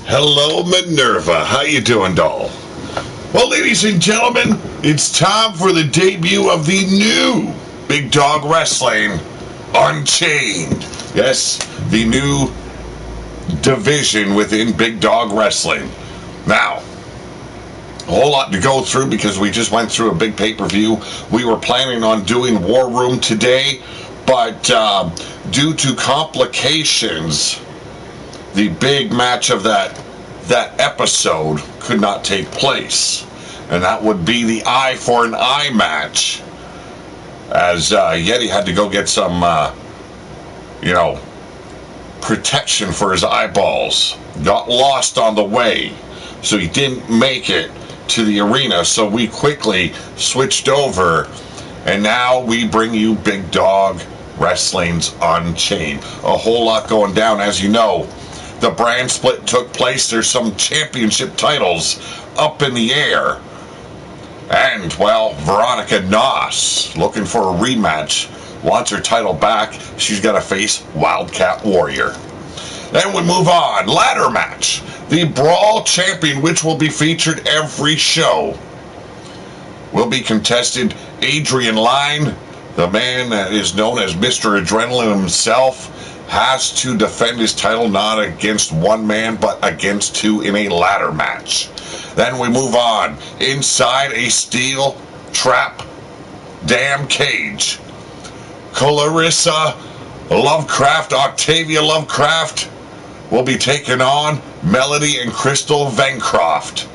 Hello, Minerva. How you doing, doll? Well, ladies and gentlemen, it's time for the debut of the new Big Dog Wrestling Unchained. Yes, the new division within Big Dog Wrestling. Now, a whole lot to go through because we just went through a big pay-per-view. We were planning on doing War Room today, but due to complications, the big match of that episode could not take place, and that would be the eye for an eye match, as Yeti had to go get some protection for his eyeballs. Got lost on the way, so he didn't make it to the arena, so we quickly switched over, and now we bring you Big Dog Wrestling's Unchained. A whole lot going down. As you know, the brand split took place. There's some championship titles up in the air. And, well, Veronica Noss, looking for a rematch, wants her title back. She's got to face Wildcat Warrior. Then we move on. Ladder match. The Brawl Champion, which will be featured every show, will be contested Adrian Lyne. The man that is known as Mr. Adrenaline himself has to defend his title not against one man, but against two in a ladder match. Then we move on. Inside a steel trap damn cage, Clarissa Lovecraft, Octavia Lovecraft, will be taking on Melody and Crystal Vencroft.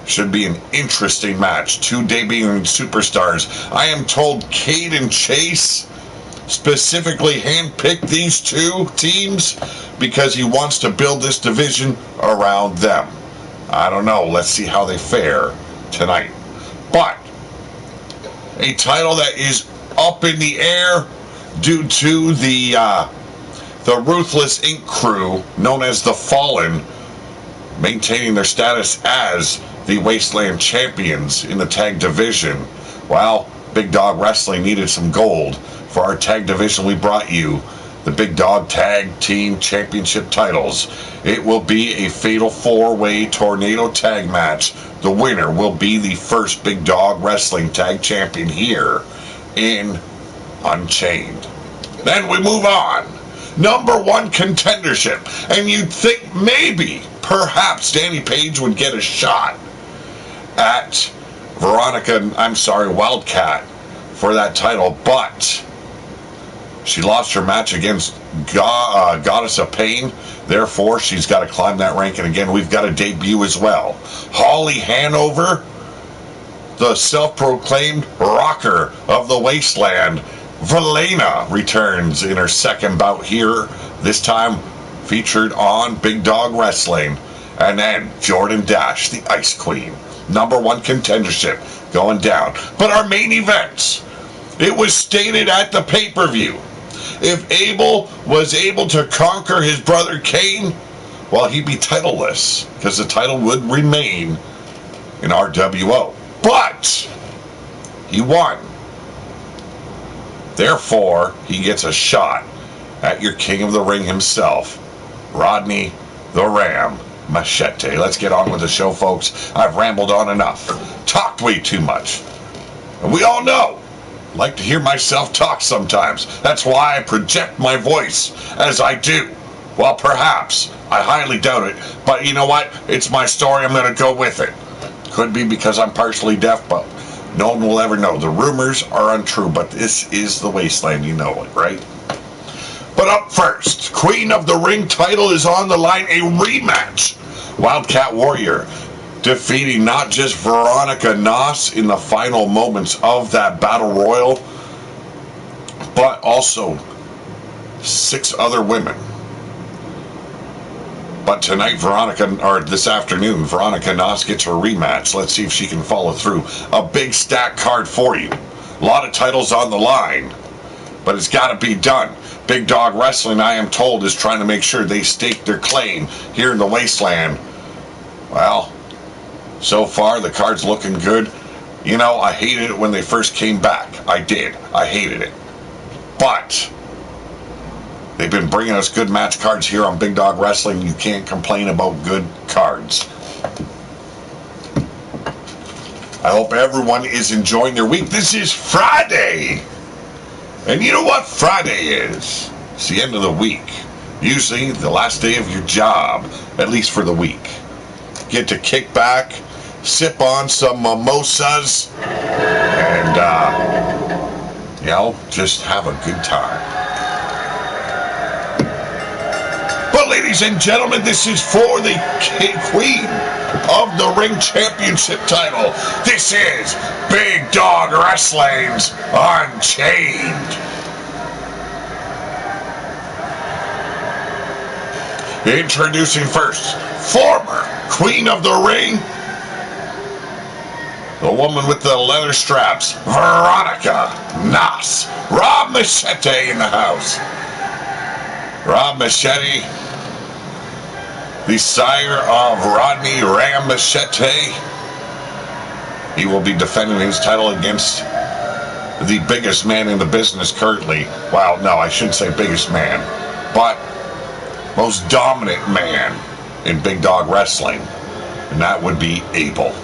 Should be an interesting match. Two debuting superstars. I am told Cade and Chase specifically handpicked these two teams because he wants to build this division around them. I don't know. Let's see how they fare tonight. But a title that is up in the air due to the Ruthless Inc. crew, known as the Fallen, maintaining their status as the Wasteland Champions in the tag division. Well, Big Dog Wrestling needed some gold. For our tag division, we brought you the Big Dog Tag Team Championship titles. It will be a fatal four-way tornado tag match. The winner will be the first Big Dog Wrestling Tag Champion here in Unchained. Then we move on. Number one contendership. And you'd think maybe, perhaps, Danny Page would get a shot at Wildcat for that title, but she lost her match against Goddess of Pain. Therefore, she's got to climb that ranking again. We've got a debut as well. Holly Hanover, the self-proclaimed rocker of the wasteland. Valena returns in her second bout here, this time featured on Big Dog Wrestling. And then Jordan Dash, the Ice Queen. Number one contendership going down. But our main events, it was stated at the pay-per-view, if Abel was able to conquer his brother Cain, well, he'd be titleless, because the title would remain in RWO. But he won. Therefore, he gets a shot at your King of the Ring himself, Rodney the Ram Machete. Let's get on with the show, folks. I've rambled on enough. Talked way too much. And we all know, I like to hear myself talk sometimes. That's why I project my voice as I do. Well, perhaps. I highly doubt it. But you know what? It's my story. I'm going to go with it. Could be because I'm partially deaf, but no one will ever know. The rumors are untrue, but this is the wasteland. You know it, right? But up first, Queen of the Ring title is on the line. A rematch. Wildcat Warrior defeating not just Veronica Noss in the final moments of that battle royal, but also 6 other women. But tonight, this afternoon, Veronica Noss gets her rematch. Let's see if she can follow through. A big stack card for you. A lot of titles on the line, but it's got to be done. Big Dog Wrestling, I am told, is trying to make sure they stake their claim here in the wasteland. Well, so far, the card's looking good. You know, I hated it when they first came back. I did. I hated it. But They've been bringing us good match cards here on Big Dog Wrestling. You can't complain about good cards. I hope everyone is enjoying their week. This is Friday. And you know what Friday is? It's the end of the week. Usually the last day of your job, at least for the week. Get to kick back, sip on some mimosas, and, just have a good time. But ladies and gentlemen, this is for the Queen of the Ring Championship title. This is Big Dog Wrestling's Unchained. Introducing first, former Queen of the Ring, the woman with the leather straps, Veronica Nas. Rob Machete in the house. Rob Machete, the sire of Rodney Ram Machete. He will be defending his title against the biggest man in the business currently. Well, no, I shouldn't say biggest man, but most dominant man in Big Dog Wrestling, and that would be Abel.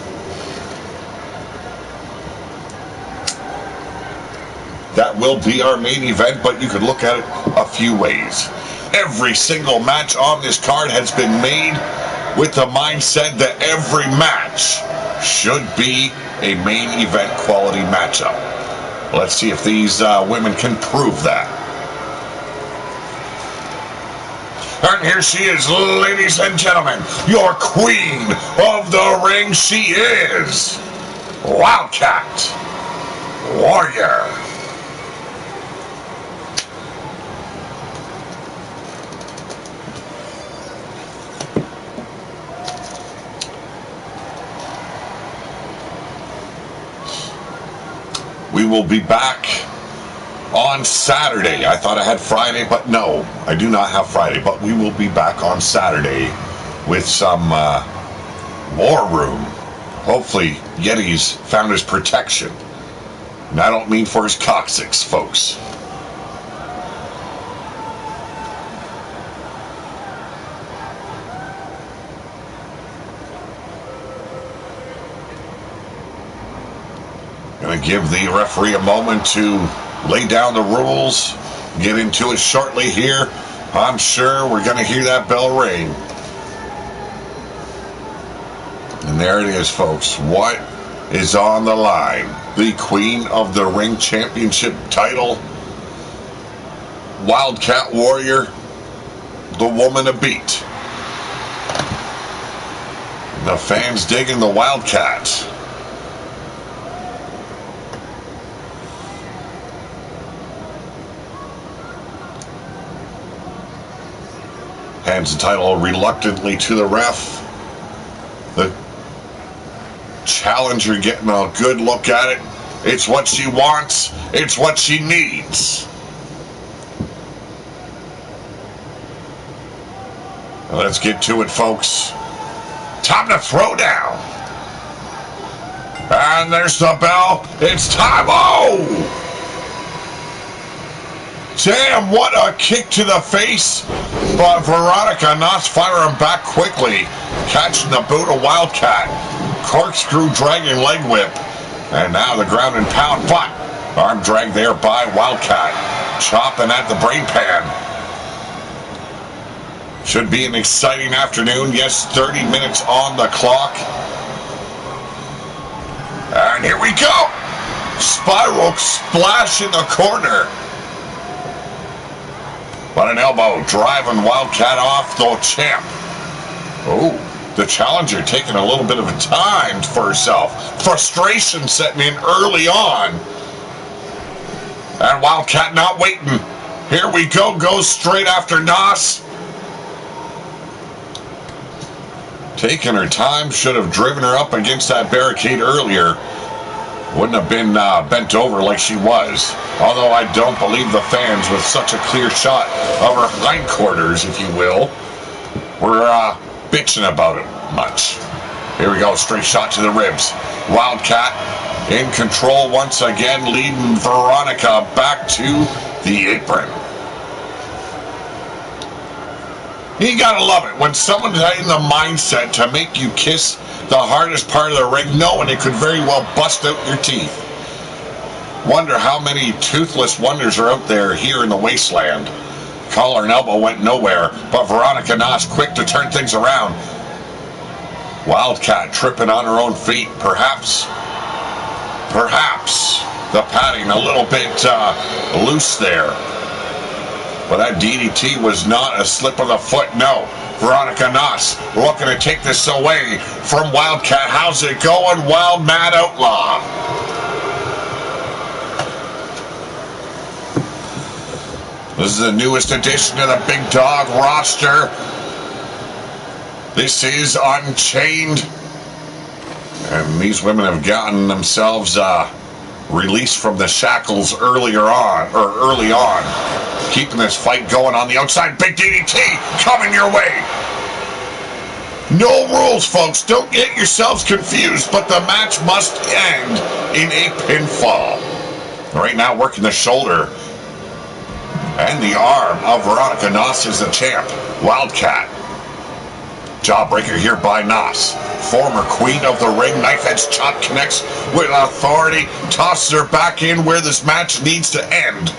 That will be our main event, but you could look at it a few ways. Every single match on this card has been made with the mindset that every match should be a main event quality matchup. Let's see if these women can prove that. And here she is, ladies and gentlemen, your Queen of the Ring. She is Wildcat Warrior. We will be back on Saturday. I thought I had Friday, but no, I do not have Friday. But we will be back on Saturday with some War Room. Hopefully, Yeti's found his protection. And I don't mean for his coccyx, folks. Going to give the referee a moment to lay down the rules, get into it shortly here. I'm sure we're going to hear that bell ring. And there it is, folks. What is on the line? The Queen of the Ring Championship title. Wildcat Warrior, the woman to beat. The fans digging the Wildcat. Hands the title reluctantly to the ref. The challenger getting a good look at it. It's what she wants. It's what she needs. Let's get to it, folks. Time to throw down. And there's the bell. It's time. Oh! Damn, what a kick to the face. But Veronica Nas firing back quickly. Catching the boot of Wildcat. Corkscrew dragging leg whip. And now the ground and pound. But arm drag there by Wildcat. Chopping at the brain pan. Should be an exciting afternoon. Yes, 30 minutes on the clock. And here we go. Spiral splash in the corner. But an elbow driving Wildcat off the champ. Oh, the challenger taking a little bit of a time for herself. Frustration setting in early on. And Wildcat not waiting. Here we go. Goes straight after Nas. Taking her time. Should have driven her up against that barricade earlier. Wouldn't have been bent over like she was. Although I don't believe the fans, with such a clear shot of her hindquarters, if you will, were bitching about it much. Here we go, straight shot to the ribs. Wildcat in control once again, leading Veronica back to the apron. You gotta love it when someone's in the mindset to make you kiss the hardest part of the ring, knowing it could very well bust out your teeth. Wonder how many toothless wonders are out there here in the wasteland. Collar and elbow went nowhere, but Veronica Noss quick to turn things around. Wildcat tripping on her own feet. Perhaps the padding a little bit loose there. But that DDT was not a slip of the foot, no. Veronica Noss looking to take this away from Wildcat. How's it going, Wild Mad Outlaw? This is the newest addition to the Big Dog roster. This is Unchained. And these women have gotten themselves released from the shackles early on. Keeping this fight going on the outside. Big DDT coming your way. No rules, folks. Don't get yourselves confused, but the match must end in a pinfall. Right now, working the shoulder and the arm of Veronica Noss is the champ. Wildcat. Jawbreaker here by Noss. Former queen of the ring. Knife edge chop connects with authority. Tosses her back in where this match needs to end.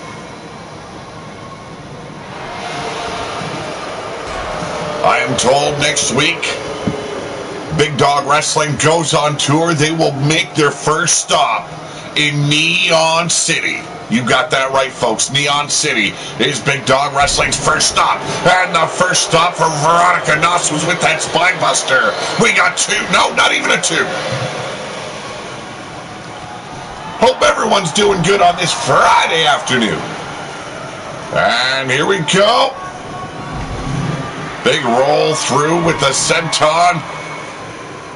I am told next week, Big Dog Wrestling goes on tour. They will make their first stop in Neon City. You got that right, folks. Neon City is Big Dog Wrestling's first stop. And the first stop for Veronica Noss was with that spine buster. We got two. No, not even a two. Hope everyone's doing good on this Friday afternoon. And here we go. Big roll through with the senton.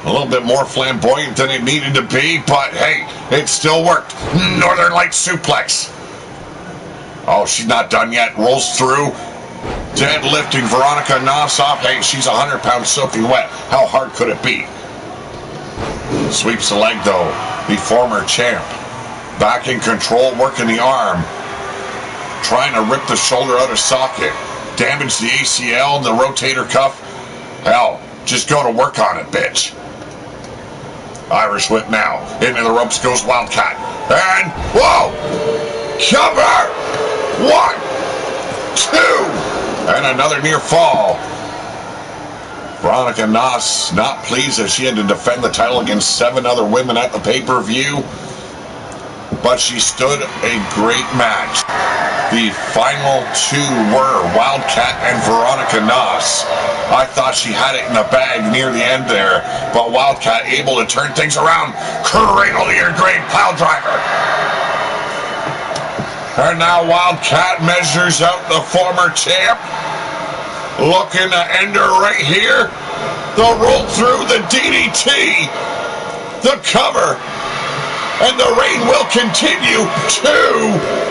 A little bit more flamboyant than it needed to be, but hey, it still worked. Northern Light suplex. Oh, she's not done yet. Rolls through. Deadlifting Veronica Noss off. Hey, she's 100 pounds soaking wet. How hard could it be? Sweeps the leg, though. The former champ. Back in control, working the arm. Trying to rip the shoulder out of socket. Damage the ACL and the rotator cuff. Hell, just go to work on it, bitch. Irish whip now. Into the ropes goes Wildcat. And, whoa! Cover! 1, 2, and another near fall. Veronica Noss not pleased that she had to defend the title against 7 other women at the pay-per-view. But she stood a great match. The final 2 were Wildcat and Veronica Noss. I thought she had it in the bag near the end there, but Wildcat able to turn things around. Cradle to your grave pile driver. And now Wildcat measures out the former champ. Looking to end her right here. The roll through, the DDT. The cover. And the reign will continue. 2,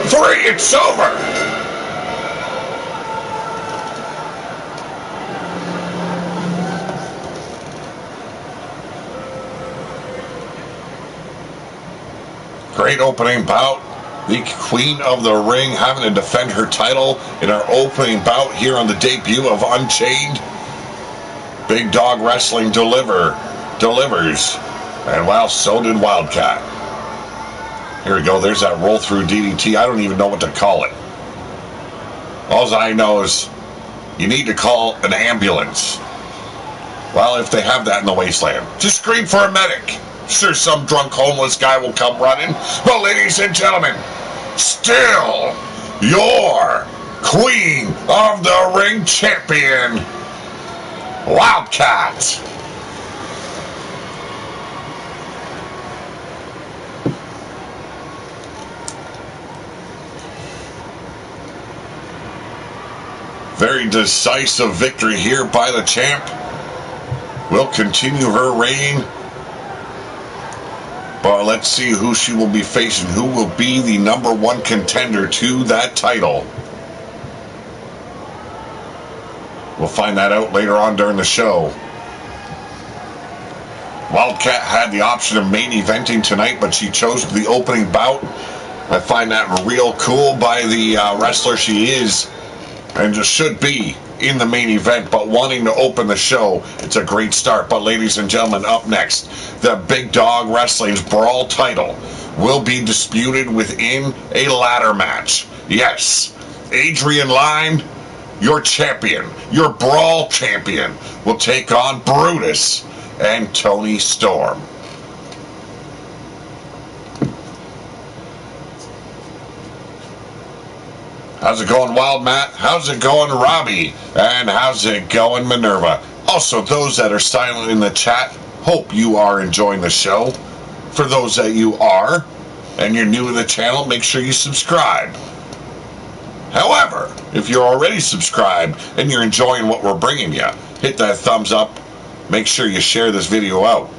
3, it's over. Great opening bout. The queen of the ring having to defend her title in our opening bout here on the debut of Unchained. Big Dog Wrestling delivers. And well, so did Wildcat. Here we go. There's that roll through DDT. I don't even know what to call it. All I know is you need to call an ambulance. Well, if they have that in the wasteland, just scream for a medic. Sure, some drunk homeless guy will come running. But ladies and gentlemen, still your queen of the ring champion, Wildcat. Very decisive victory here by the champ. Will continue her reign. But let's see who she will be facing. Who will be the #1 contender to that title? We'll find that out later on during the show. Wildcat had the option of main eventing tonight, but she chose the opening bout. I find that real cool by the wrestler she is and just should be in the main event, but wanting to open the show, it's a great start. But ladies and gentlemen, up next, the Big Dog Wrestling's Brawl title will be disputed within a ladder match. Yes, Adrian Lyne, your champion, your Brawl champion, will take on Brutus and Tony Storm. How's it going, Wild Matt? How's it going, Robbie? And how's it going, Minerva? Also, those that are silent in the chat, hope you are enjoying the show. For those that you are, and you're new to the channel, make sure you subscribe. However, if you're already subscribed and you're enjoying what we're bringing you, hit that thumbs up. Make sure you share this video out.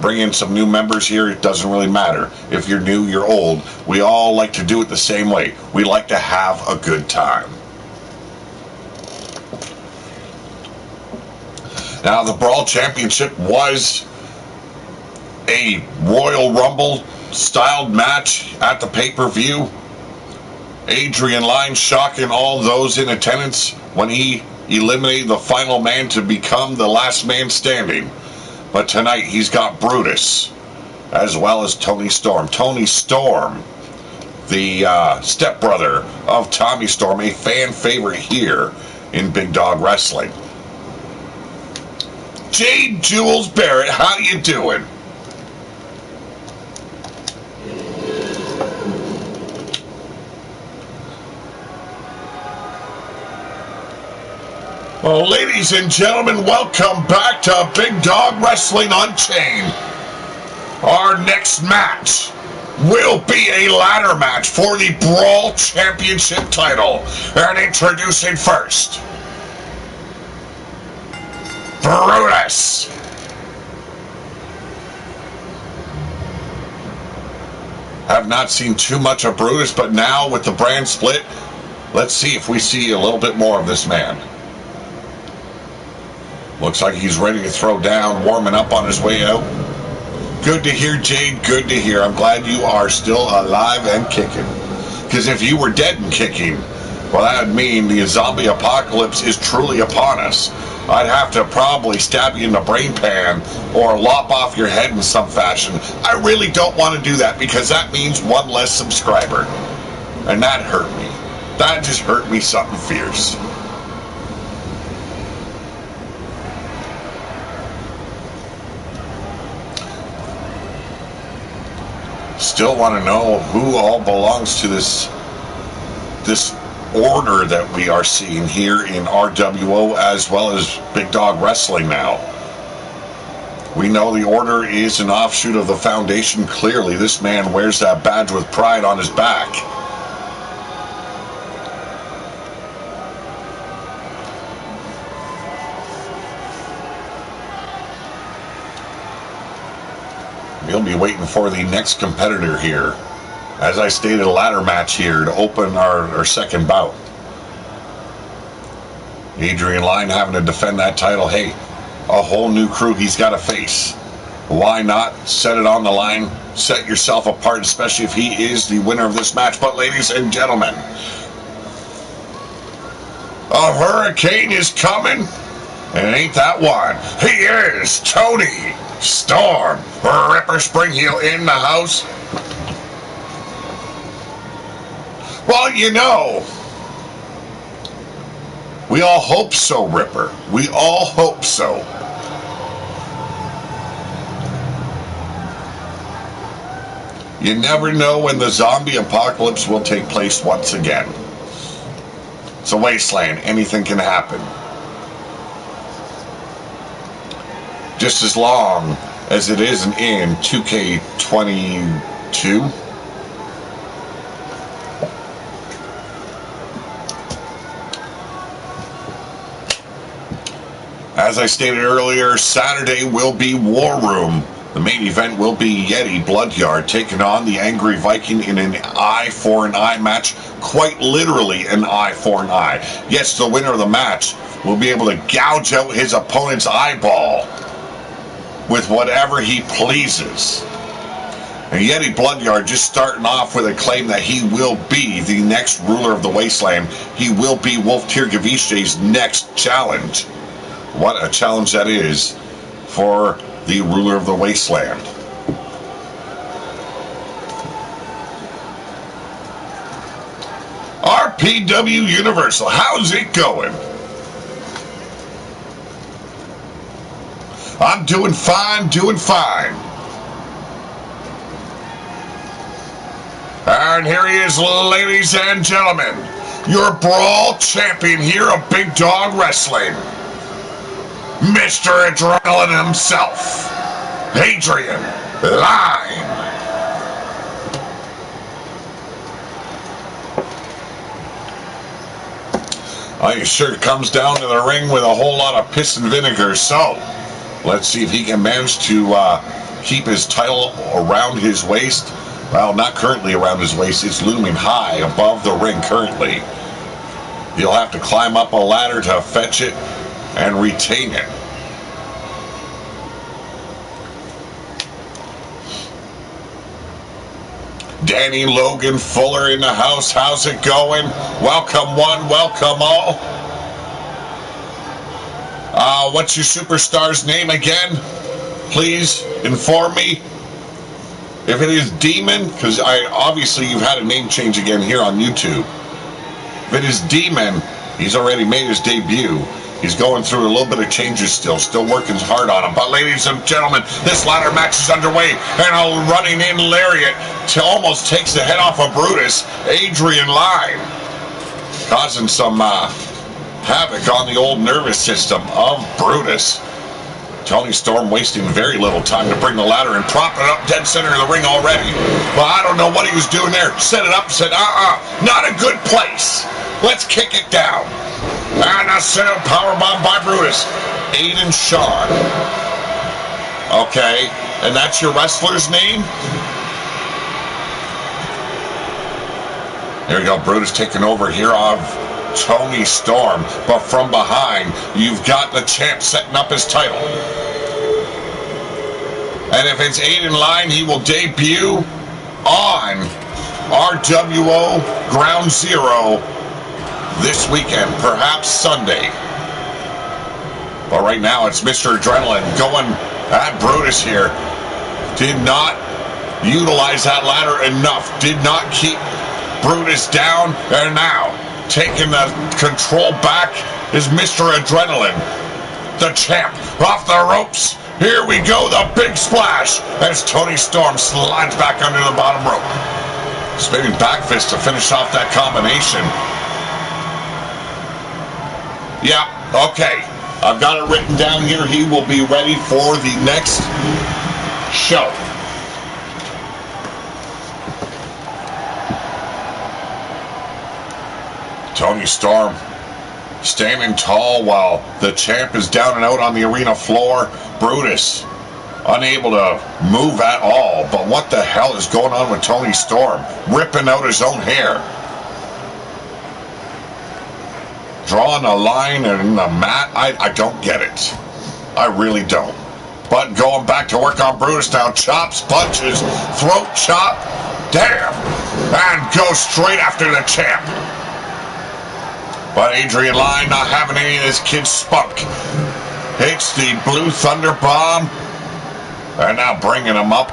Bring in some new members here. It doesn't really matter. If you're new, you're old. We all like to do it the same way. We like to have a good time. Now, the Brawl Championship was a Royal Rumble styled match at the pay-per-view. Adrian Lyne shocking all those in attendance when he eliminated the final man to become the last man standing. But tonight he's got Brutus as well as Tony Storm. Tony Storm, the stepbrother of Tommy Storm, a fan favorite here in Big Dog Wrestling. Jade Jules Barrett, how you doing? Well, ladies and gentlemen, welcome back to Big Dog Wrestling Unchained. Our next match will be a ladder match for the Brawl Championship title. And introducing first, Brutus. Have not seen too much of Brutus, but now with the brand split, let's see if we see a little bit more of this man. Looks like he's ready to throw down, warming up on his way out. Good to hear, Jade. Good to hear. I'm glad you are still alive and kicking. Because if you were dead and kicking, well, that would mean the zombie apocalypse is truly upon us. I'd have to probably stab you in the brain pan or lop off your head in some fashion. I really don't want to do that because that means one less subscriber. And that hurt me. That just hurt me something fierce. Still want to know who all belongs to this order that we are seeing here in RWO as well as Big Dog Wrestling now. We know the order is an offshoot of the Foundation. Clearly, this man wears that badge with pride on his back. We'll be waiting for the next competitor here. As I stated, a ladder match here to open our second bout. Adrian Lyne having to defend that title. Hey, a whole new crew he's got to face. Why not set it on the line? Set yourself apart, especially if he is the winner of this match. But ladies and gentlemen, a hurricane is coming. And ain't that one? He is Tony Storm. Ripper Springheel in the house. Well, you know, we all hope so, Ripper. We all hope so. You never know when the zombie apocalypse will take place once again. It's a wasteland. Anything can happen. Just as long as it isn't in 2K22. As I stated earlier, Saturday will be War Room. The main event will be Yeti Bloodyard taking on the Angry Viking in an eye for an eye match. Quite literally an eye for an eye. Yes, the winner of the match will be able to gouge out his opponent's eyeball with whatever he pleases. And Yeti Bloodyard just starting off with a claim that he will be the next ruler of the Wasteland. He will be Wolf Tirgavish's next challenge. What a challenge that is for the ruler of the Wasteland. RPW Universal, how's it going? I'm doing fine, doing fine. And here he is, ladies and gentlemen, your Brawl champion here of Big Dog Wrestling, Mr. Adrenaline himself, Adrian Lyne. He sure comes down to the ring with a whole lot of piss and vinegar, so let's see if he can manage to keep his title around his waist. Well, not currently around his waist. It's looming high above the ring currently. He'll have to climb up a ladder to fetch it and retain it. Danny Logan Fuller in the house. How's it going? Welcome one, welcome all. What's your superstar's name again? Please inform me. If it is Demon, because obviously you've had a name change again here on YouTube. If it is Demon, he's already made his debut. He's going through a little bit of changes still working hard on him. But ladies and gentlemen, this ladder match is underway, and a running in lariat almost takes the head off of Brutus, Adrian Lyne, causing some havoc on the old nervous system of Brutus. Tony Storm wasting very little time to bring the ladder and prop it up dead center of the ring already. Well, I don't know what he was doing there. Set it up, said, not a good place. Let's kick it down. And a set up powerbomb by Brutus. Aiden Shawn. Okay, and that's your wrestler's name? There you go, Brutus taking over here of Tony Storm, but from behind, you've got the champ setting up his title. And if it's Aiden Lyne, he will debut on RWO Ground Zero this weekend, perhaps Sunday. But right now, it's Mr. Adrenaline going at Brutus here. Did not utilize that ladder enough. Did not keep Brutus down, and now taking the control back is Mr. Adrenaline, the champ, off the ropes. Here we go, the big splash as Tony Storm slides back under the bottom rope. Spinning back fist to finish off that combination. Yeah, okay. I've got it written down here. He will be ready for the next show. Tony Storm standing tall while the champ is down and out on the arena floor. Brutus unable to move at all. But what the hell is going on with Tony Storm? Ripping out his own hair. Drawing a line in the mat. I don't get it. I really don't. But going back to work on Brutus now. Chops, punches, throat chop. Damn. And goes straight after the champ. But Adrian Lyne not having any of this kid's spunk. Hits the Blue Thunder Bomb. And now bringing him up.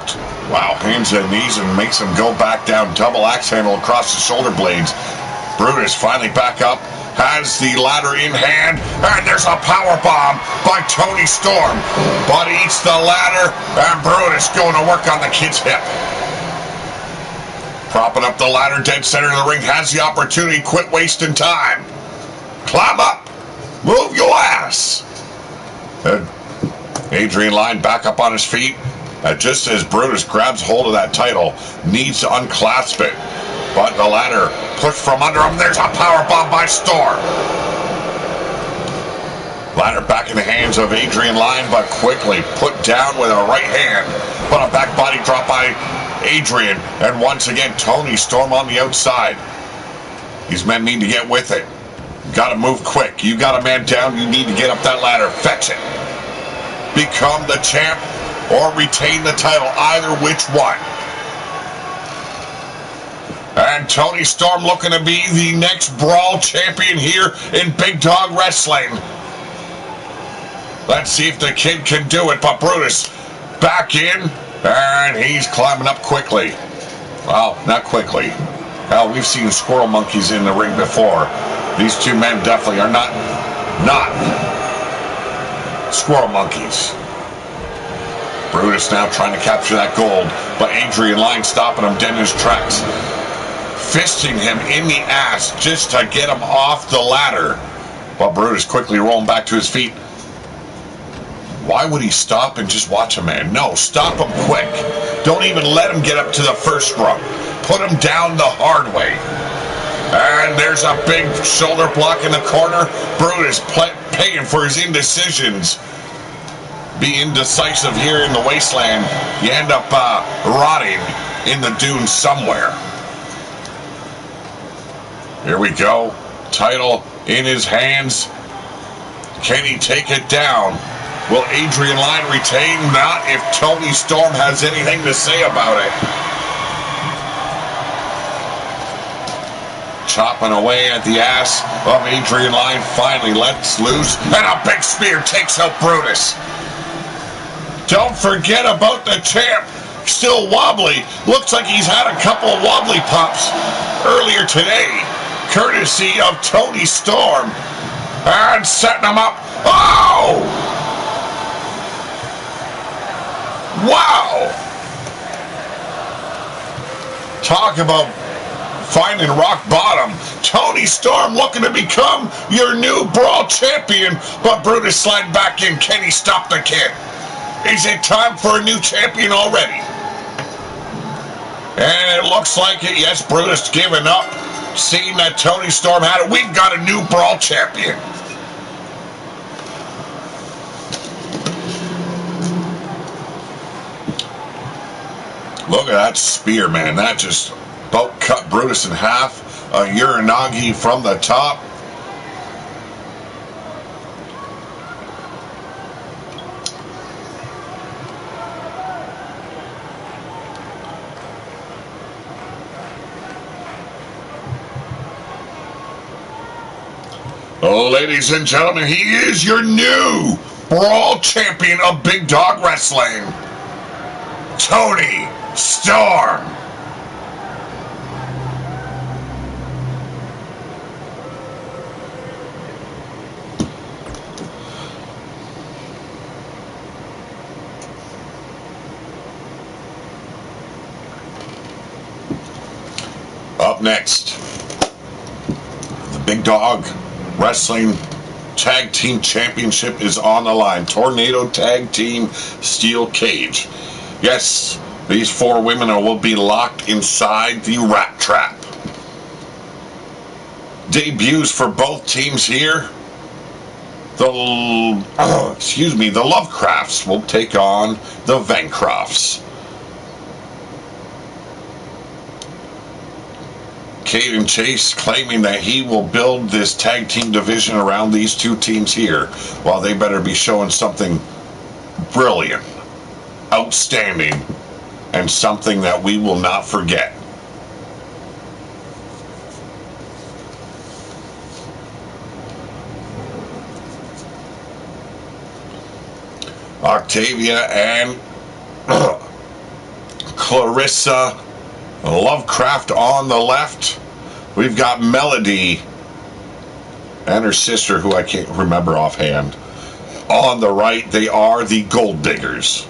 Wow, hands and knees and makes him go back down. Double axe handle across the shoulder blades. Brutus finally back up. Has the ladder in hand. And there's a power bomb by Tony Storm. But eats the ladder. And Brutus going to work on the kid's hip. Propping up the ladder dead center of the ring. Has the opportunity. Quit wasting time. Climb up. Move your ass. Adrian Lyne back up on his feet. Just as Brutus grabs hold of that title, needs to unclasp it. But the ladder pushed from under him. There's a powerbomb by Storm. Ladder back in the hands of Adrian Lyne, but quickly put down with a right hand. But a back body drop by Adrian. And once again, Tony Storm on the outside. These men need to get with it. Got to move quick. You got a man down. You need to get up that ladder. Fetch it. Become the champ or retain the title. Either which one. And Tony Storm looking to be the next Brawl champion here in Big Dog Wrestling. Let's see if the kid can do it. But Brutus back in, and he's climbing up quickly. Well, not quickly. Hell, we've seen squirrel monkeys in the ring before. These two men definitely are not squirrel monkeys. Brutus now trying to capture that gold, but Adrian Lyne stopping him dead in his tracks. Fisting him in the ass just to get him off the ladder. But Brutus quickly rolling back to his feet. Why would he stop and just watch a man? No, stop him quick. Don't even let him get up to the first rung. Put him down the hard way. And there's a big shoulder block in the corner. Brutus paying for his indecisions. Be indecisive here in the wasteland. You end up rotting in the dunes somewhere. Here we go. Title in his hands. Can he take it down? Will Adrian Lyne retain? Not if Tony Storm has anything to say about it. Chopping away at the ass of Adrian Lyne. Finally lets loose. And a big spear takes out Brutus. Don't forget about the champ. Still wobbly. Looks like he's had a couple of wobbly pops earlier today. Courtesy of Tony Storm. And setting him up. Oh! Wow! Talk about finding rock bottom. Tony Storm looking to become your new Brawl champion, but Brutus sliding back in. Can he stop the kid? Is it time for a new champion already? And it looks like it. Yes, Brutus giving up. Seeing that Tony Storm had it. We've got a new Brawl champion. Look at that spear, man. That just about cut Brutus in half. A Uranagi from the top. Ladies and gentlemen, he is your new Brawl champion of Big Dog Wrestling, Tony Storm. Up next, the Big Dog Wrestling Tag Team Championship is on the line. Tornado Tag Team Steel Cage. Yes, these four women will be locked inside the Rat Trap. Debuts for both teams here. The Lovecrafts will take on the Vancrofts. Caden Chase claiming that he will build this tag team division around these two teams here. Well, they better be showing something brilliant, outstanding, and something that we will not forget. Octavia and Clarissa Lovecraft on the left. We've got Melody and her sister, who I can't remember offhand, on the right. They are the Gold Diggers.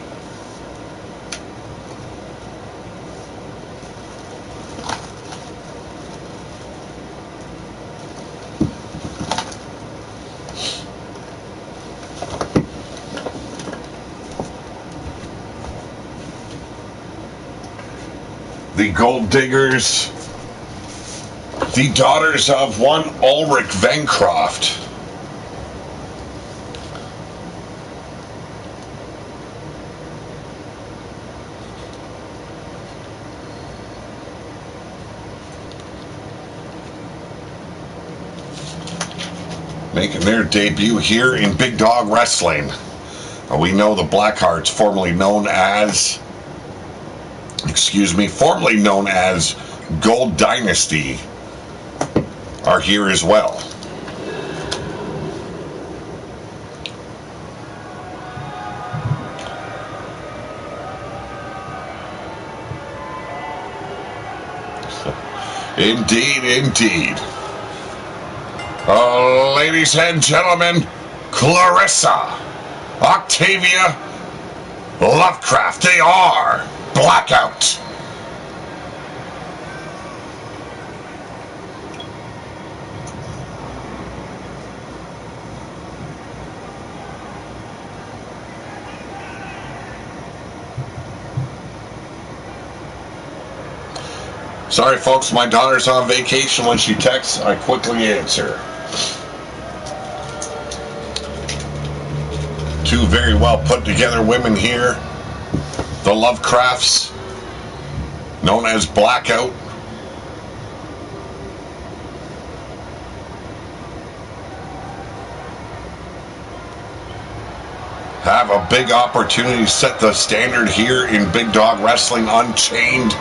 The Gold Diggers, the daughters of one Ulrich Vancroft. Making their debut here in Big Dog Wrestling. We know the Blackhearts, formerly known as Gold Dynasty are here as well. Indeed, indeed. Ladies and gentlemen, Clarissa, Octavia, Lovecraft, they are Blackout. Sorry, folks, my daughter's on vacation. When she texts, I quickly answer. Two very well put together women here. The Lovecrafts, known as Blackout. Have a big opportunity to set the standard here in Big Dog Wrestling Unchained.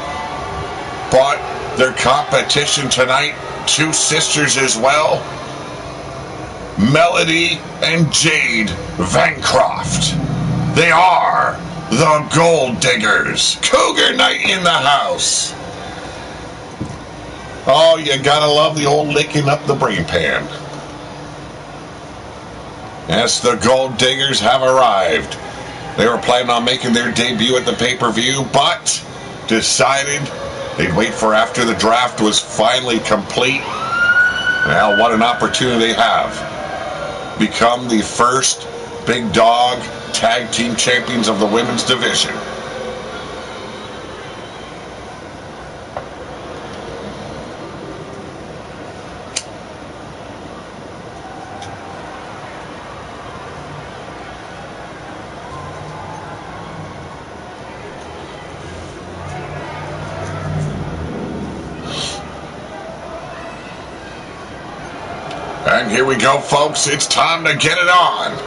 But their competition tonight, two sisters as well, Melody and Jade Vancroft. They are the Gold Diggers. Cougar Night in the house. Oh, you gotta love the old licking up the brain pan. Yes, the Gold Diggers have arrived. They were planning on making their debut at the pay-per-view, but decided they'd wait for after the draft was finally complete. Well, what an opportunity they have. Become the first Big Dog Tag Team Champions of the women's division. And here we go, folks. It's time to get it on.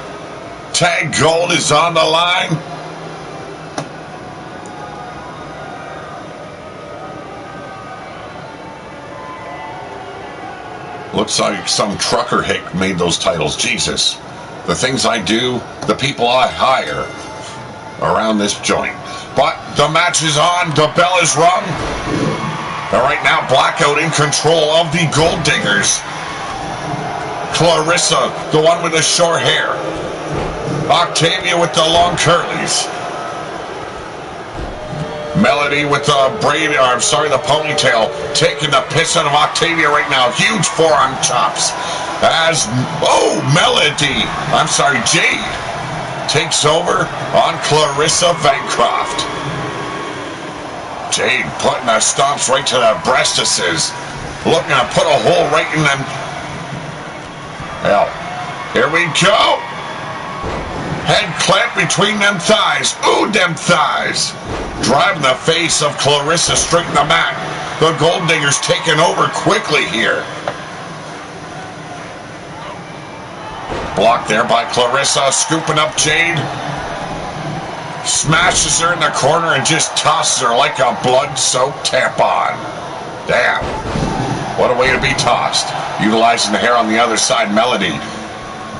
Tag Gold is on the line. Looks like some trucker hick made those titles. Jesus. The things I do, the people I hire around this joint. But the match is on. The bell is rung. And right now, Blackout in control of the Gold Diggers. Clarissa, the one with the short hair. Octavia with the long curlies. Melody with the the ponytail, taking the piss out of Octavia right now. Huge forearm chops. Jade takes over on Clarissa Vancroft. Jade putting the stomps right to the breastises. Looking to put a hole right in them. Well, here we go. Head clamp between them thighs. Ooh, them thighs. Driving the face of Clarissa straight in the mat. The Gold Diggers taking over quickly here. Blocked there by Clarissa. Scooping up Jade. Smashes her in the corner and just tosses her like a blood-soaked tampon. Damn. What a way to be tossed. Utilizing the hair on the other side, Melody.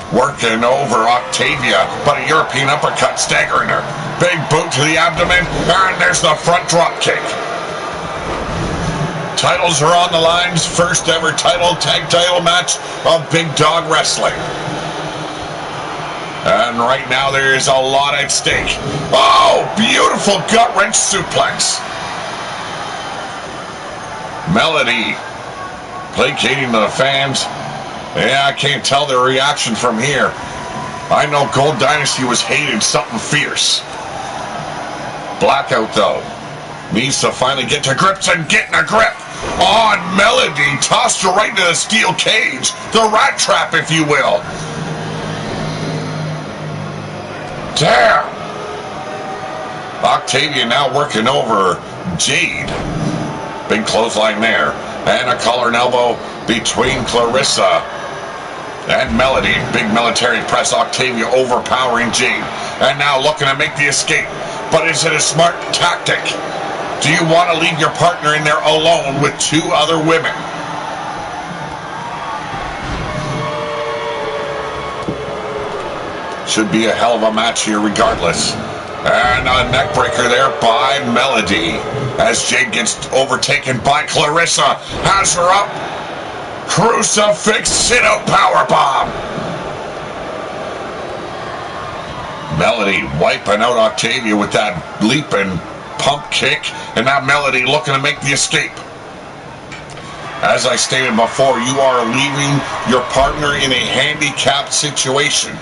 Working over Octavia, but a European uppercut staggering her. Big boot to the abdomen, and there's the front drop kick. Titles are on the lines. First ever tag title match of Big Dog Wrestling. And right now there is a lot at stake. Oh, beautiful gut-wrench suplex. Melody placating to the fans. Yeah, I can't tell their reaction from here. I know Gold Dynasty was hated something fierce. Blackout, though, needs to finally get to grips and getting a grip on Melody. Tossed her right into the steel cage. The rat trap, if you will. Damn. Octavia now working over Jade. Big clothesline there. And a collar and elbow between Clarissa and Melody. Big military press. Octavia overpowering Jade. And now looking to make the escape. But is it a smart tactic? Do you want to leave your partner in there alone with two other women? Should be a hell of a match here regardless. And a neckbreaker there by Melody. As Jade gets overtaken by Clarissa. Has her up. Crucifix sit-out powerbomb. Melody wiping out Octavia with that leap and pump kick. And now Melody looking to make the escape. As I stated before, you are leaving your partner in a handicapped situation.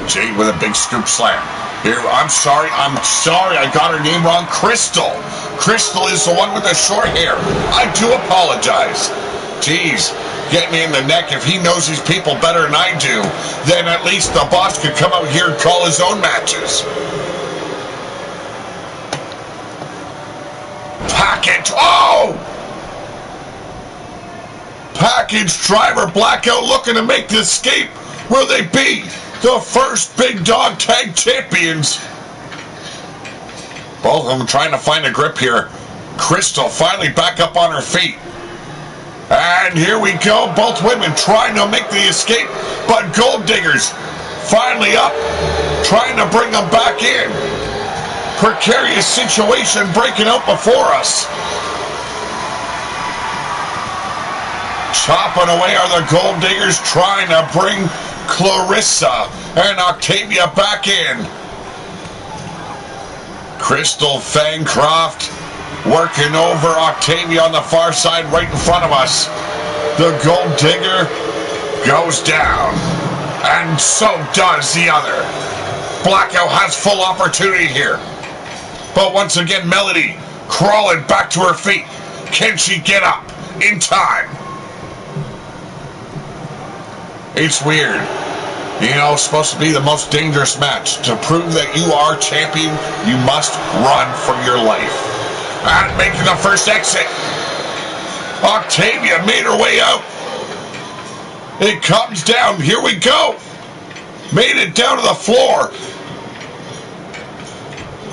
Jade with a big scoop slam. Here, I'm sorry, I got her name wrong. Crystal. Crystal is the one with the short hair. I do apologize. Jeez, get me in the neck. If he knows these people better than I do, then at least the boss could come out here and call his own matches. Package, oh! Package driver Blackout looking to make the escape. Will they be the first Big Dog Tag Champions? Both of them trying to find a grip here. Crystal finally back up on her feet. And here we go. Both women trying to make the escape, but Gold Diggers finally up, trying to bring them back in. Precarious situation breaking out before us. Chopping away are the Gold Diggers, trying to bring Clarissa and Octavia back in. Crystal Fangcroft working over Octavia on the far side right in front of us. The Gold Digger goes down, and so does the other. Blackout has full opportunity here. But once again, Melody crawling back to her feet. Can she get up in time? It's weird. You know, it's supposed to be the most dangerous match. To prove that you are champion, you must run for your life. And making the first exit. Octavia made her way out. It comes down. Here we go. Made it down to the floor.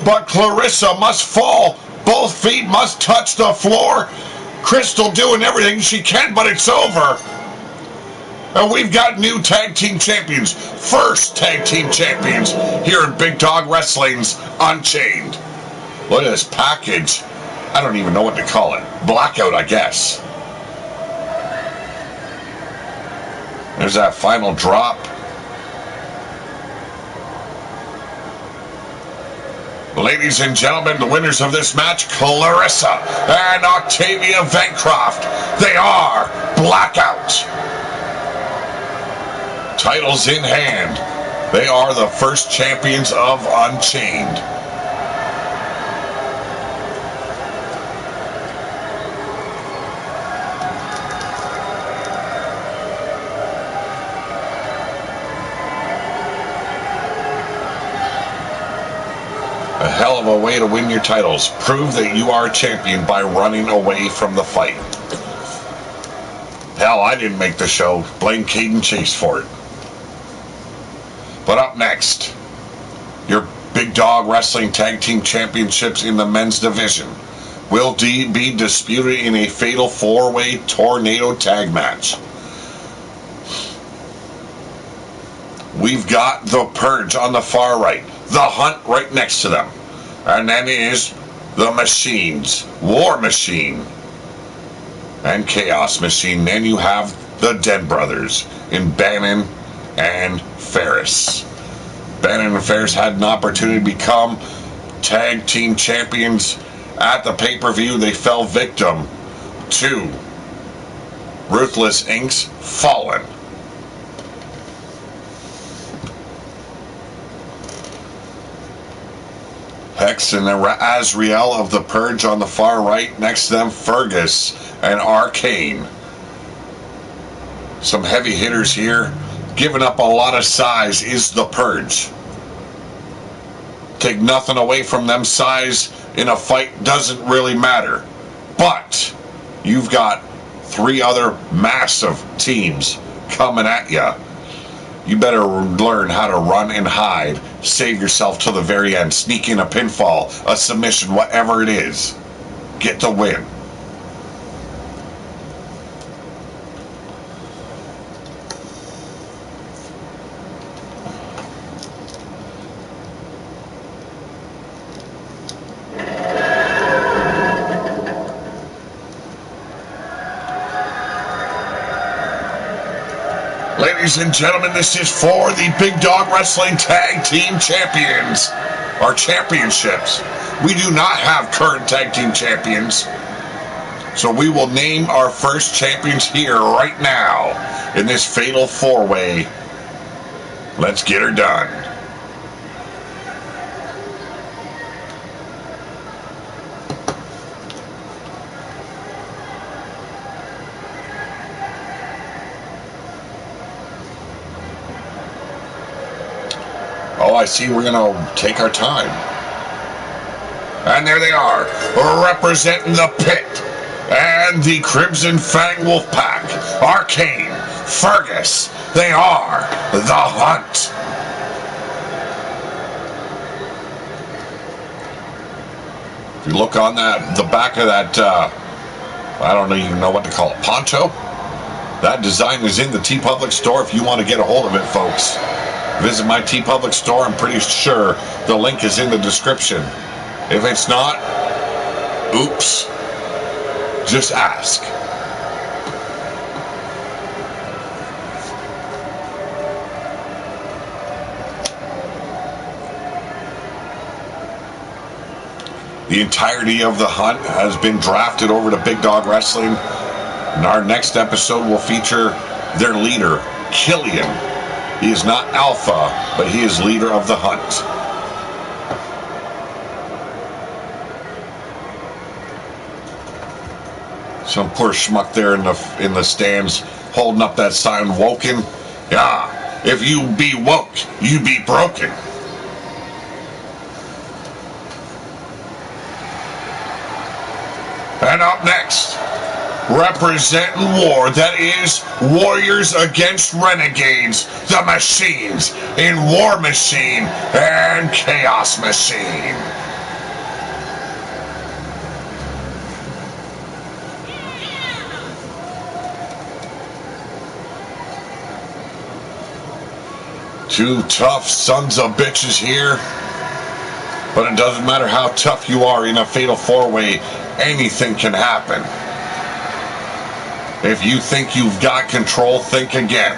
But Clarissa must fall. Both feet must touch the floor. Crystal doing everything she can, but it's over. And we've got new tag team champions. First tag team champions here in Big Dog Wrestling's Unchained. Look at this package. I don't even know what to call it. Blackout, I guess. There's that final drop. Ladies and gentlemen, the winners of this match, Clarissa and Octavia Bancroft. They are Blackout. Titles in hand. They are the first champions of Unchained. A hell of a way to win your titles. Prove that you are a champion by running away from the fight. Hell, I didn't make the show. Blame Caden Chase for it. But up next, your Big Dog Wrestling Tag Team Championships in the men's division will be disputed in a fatal four-way tornado tag match. We've got the Purge on the far right, the Hunt right next to them, and then is the Machines, War Machine, and Chaos Machine. Then you have the Dead Brothers in Bannon and Ferris. Bannon and Ferris had an opportunity to become tag team champions at the pay-per-view. They fell victim to Ruthless Inc.'s Fallen. Hex and Azrael of the Purge on the far right. Next to them, Fergus and Arcane. Some heavy hitters here. Giving up a lot of size is the Purge. Take nothing away from them. Size in a fight doesn't really matter. But you've got three other massive teams coming at you. You better learn how to run and hide. Save yourself to the very end. Sneak in a pinfall, a submission, whatever it is. Get the win. Ladies and gentlemen, this is for the Big Dog Wrestling Tag Team Champions. Our championships. We do not have current tag team champions. So we will name our first champions here right now in this fatal four-way. Let's get her done. Oh, I see we're going to take our time. And there they are, representing the Pit and the Crimson Fang Wolf Pack. Arcane, Fergus, they are the Hunt. If you look on the back of that, I don't even know what to call it, poncho? That design is in the TeePublic store if you want to get a hold of it, folks. Visit my TeePublic store. I'm pretty sure the link is in the description. If it's not, oops. Just ask. The entirety of the Hunt has been drafted over to Big Dog Wrestling. And our next episode will feature their leader, Killian. He is not Alpha, but he is leader of the Hunt. Some poor schmuck there in the stands holding up that sign, woken. Yeah, if you be woke, you be broken. And up next, representing war, that is Warriors Against Renegades, the Machines in War Machine and Chaos Machine. Two tough sons of bitches here. But it doesn't matter how tough you are in a fatal four-way, anything can happen. If you think you've got control, think again.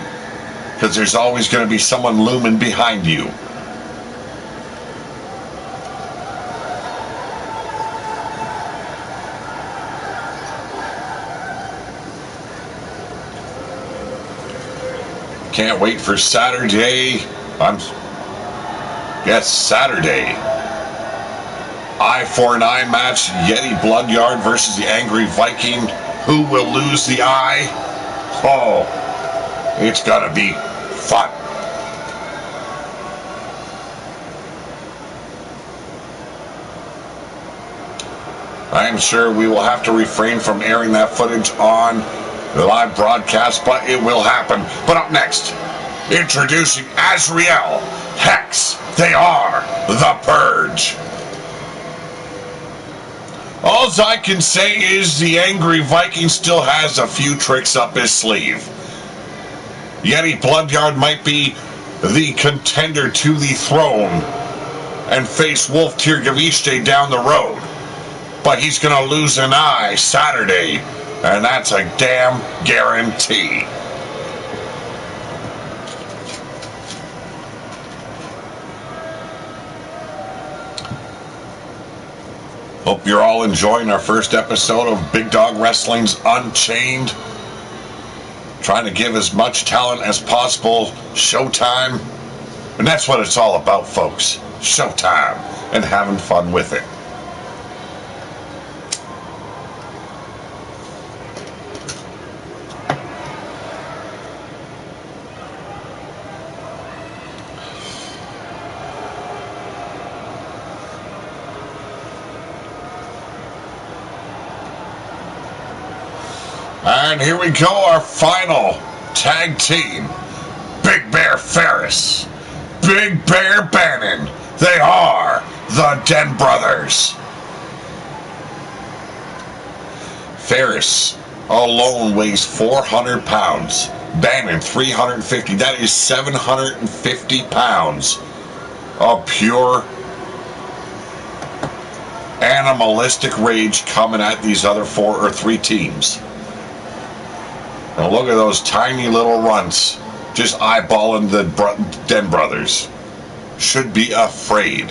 Because there's always going to be someone looming behind you. Can't wait for Saturday. Saturday. I-49 match, Yeti Bloodyard versus the Angry Viking. Who will lose the eye? Oh, it's gonna be fun. I am sure we will have to refrain from airing that footage on the live broadcast, but it will happen. But up next, introducing Azrael, Hex, they are the Purge. All I can say is the Angry Viking still has a few tricks up his sleeve. Yeti Bloodyard might be the contender to the throne and face Wolf Tirgavishte down the road. But he's going to lose an eye Saturday, and that's a damn guarantee. Hope you're all enjoying our first episode of Big Dog Wrestling's Unchained. Trying to give as much talent as possible, showtime. And that's what it's all about, folks. Showtime and having fun with it. And here we go, our final tag team. Big Bear Fang. Ferris, Big Bear Bannon. They are the Den Brothers. Ferris alone weighs 400 pounds. Bannon 350. That is 750 pounds of pure animalistic rage coming at these other 4 or 3 teams. And look at those tiny little runts just eyeballing the Den Brothers. Should be afraid.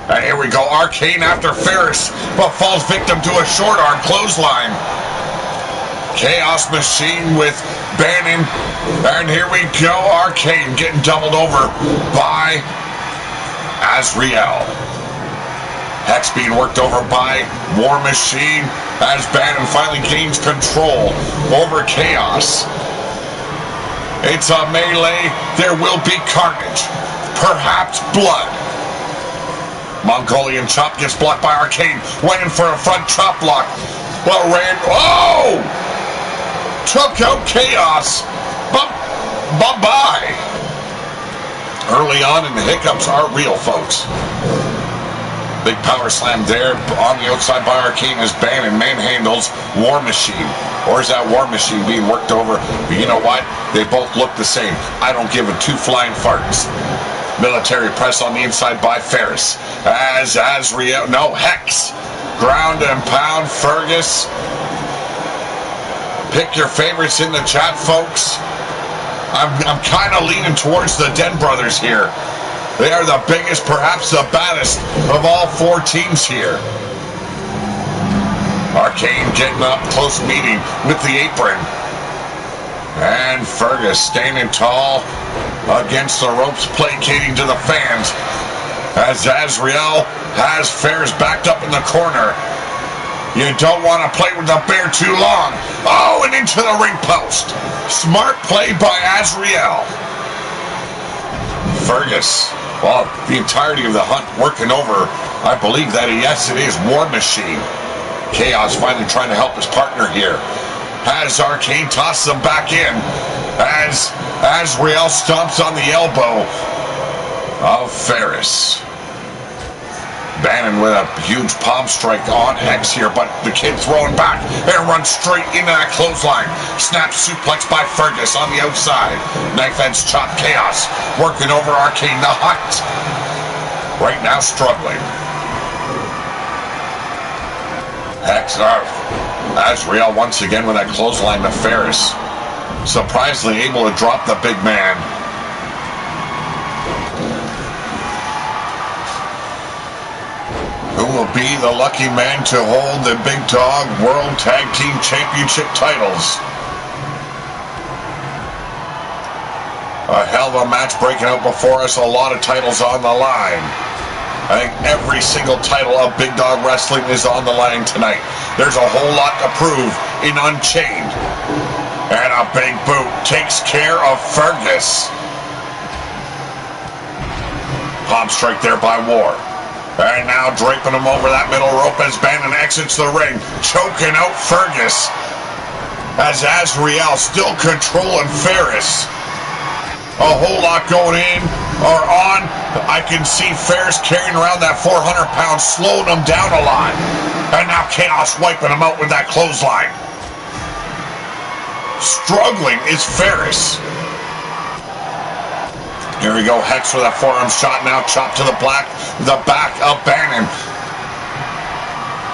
And here we go. Arcane after Ferris, but falls victim to a short arm clothesline. Chaos Machine with Bannon. And here we go. Arcane getting doubled over by Azrael. Hex being worked over by War Machine as Bannon finally gains control over Chaos. It's a melee. There will be carnage. Perhaps blood. Mongolian chop gets blocked by Arcane. Went in for a front chop block. Well, oh! Took out Chaos. Bye-bye. Early on, and the hiccups are real, folks. Big power slam there on the outside by Arcane as Bannon manhandles War Machine. Or is that War Machine being worked over? But you know what? They both look the same. I don't give a 2 flying farts. Military press on the inside by Ferris. As Azrael, no, Hex. Ground and pound, Fergus. Pick your favorites in the chat, folks. I'm kind of leaning towards the Den Brothers here. They are the biggest, perhaps the baddest of all 4 teams here. Arcane getting up close meeting with the apron. And Fergus standing tall against the ropes, placating to the fans. As Azrael has Ferris backed up in the corner. You don't want to play with the bear too long. Oh, and into the ring post. Smart play by Azrael. Fergus. Well, the entirety of the hunt working over, I believe that, yes, it is War Machine. Chaos finally trying to help his partner here. As Arcane tosses him back in. As Azrael stomps on the elbow of Ferris. Bannon with a huge palm strike on Hex here, but the kid throwing back and runs straight into that clothesline. Snap suplex by Fergus on the outside. Knife edge chop. Chaos working over Arcane. The hunt right now struggling. Hex, Azrael once again with that clothesline to Ferris. Surprisingly able to drop the big man. Who will be the lucky man to hold the Big Dog World Tag Team Championship titles? A hell of a match breaking out before us. A lot of titles on the line. I think every single title of Big Dog Wrestling is on the line tonight. There's a whole lot to prove in Unchained. And a big boot takes care of Fergus. Palm strike there by War. And now draping him over that middle rope as Bannon exits the ring, choking out Fergus. As Azrael still controlling Ferris. A whole lot going in or on. I can see Ferris carrying around that 400 pounds, slowing him down a lot. And now Chaos wiping him out with that clothesline. Struggling is Ferris. Here we go, Hex with a forearm shot now, chopped to the back of Bannon.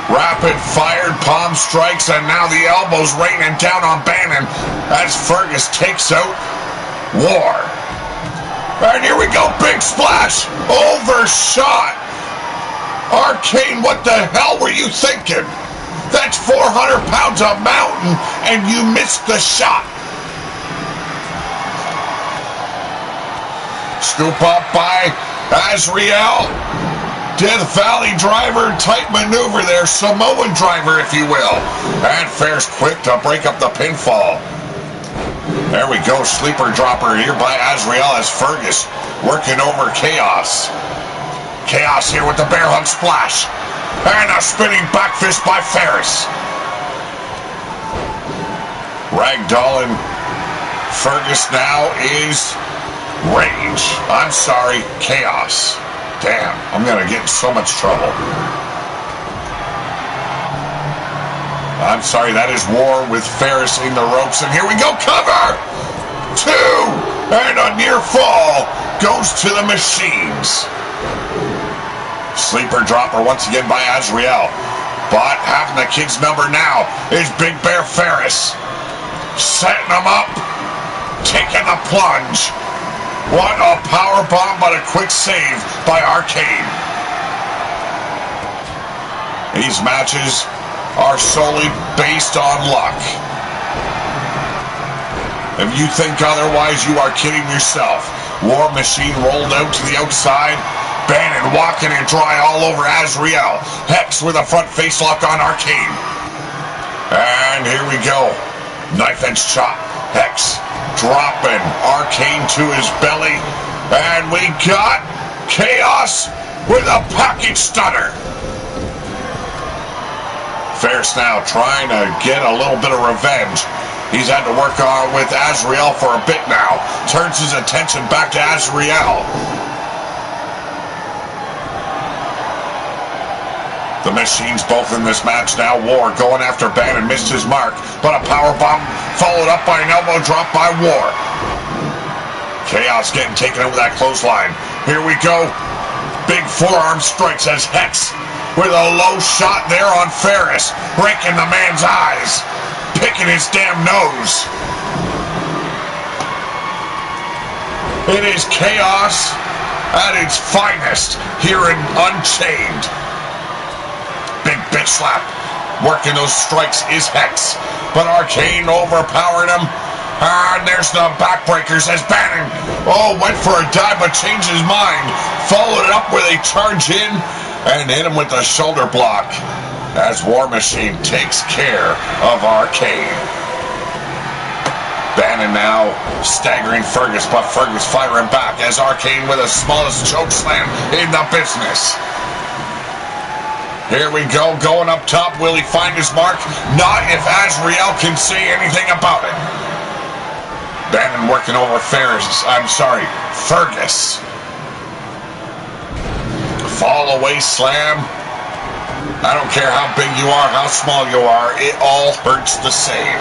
Rapid fired palm strikes, and now the elbows raining down on Bannon as Fergus takes out War. And here we go, big splash, overshot. Arcane, what the hell were you thinking? That's 400 pounds of mountain, and you missed the shot. Scoop up by Azrael. Death Valley driver type maneuver there. Samoan driver, if you will. And Ferris quick to break up the pinfall. There we go. Sleeper dropper here by Azrael as Fergus working over Chaos. Chaos here with the bear hug splash. And a spinning back fist by Ferris. Ragdolling Fergus now is Rage. I'm sorry, Chaos. Damn, I'm gonna get in so much trouble. I'm sorry, that is War with Ferris in the ropes, and here we go, cover! 2, and a near fall goes to the Machines. Sleeper dropper once again by Azrael, but having the kid's number now is Big Bear Ferris. Setting him up, taking the plunge. What a power bomb, but a quick save by Arcane. These matches are solely based on luck. If you think otherwise, you are kidding yourself. War Machine rolled out to the outside. Bannon walking and dry all over Azrael. Hex with a front face lock on Arcane. And here we go. Knife edge chop. Hex dropping Arcane to his belly. And we got Chaos with a package stunner. Ferris now trying to get a little bit of revenge. He's had to work on with Azrael for a bit now. Turns his attention back to Azrael. The Machines both in this match now. War going after Bannon, missed his mark, but a powerbomb followed up by an elbow drop by War. Chaos getting taken out with that clothesline. Here we go. Big forearm strikes as Hex with a low shot there on Ferris, breaking the man's eyes, picking his damn nose. It is Chaos at its finest here in Unchained. Big bitch slap. Working those strikes is Hex, but Arcane overpowering him. And there's the backbreakers as Bannon, went for a dive but changed his mind. Followed it up with a charge in and hit him with the shoulder block as War Machine takes care of Arcane. Bannon now staggering Fergus, but Fergus firing back as Arcane with the smallest choke slam in the business. Here we go, going up top. Will he find his mark? Not if Azrael can say anything about it. Bannon working over Fergus. Fall away slam. I don't care how big you are, how small you are, it all hurts the same.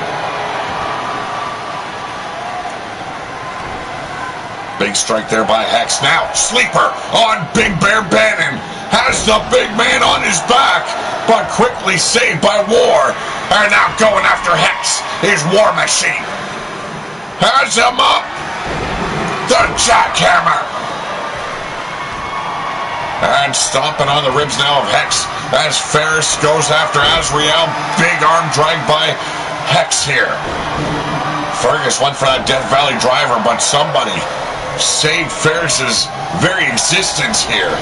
Big strike there by Hex. Now, sleeper on Big Bear Bannon. Has the big man on his back, but quickly saved by War. And now going after Hex is War Machine. Has him up. The jackhammer. And stomping on the ribs now of Hex as Ferris goes after Azrael. Big arm drag by Hex here. Fergus went for that Death Valley driver, but somebody saved Ferris's very existence here.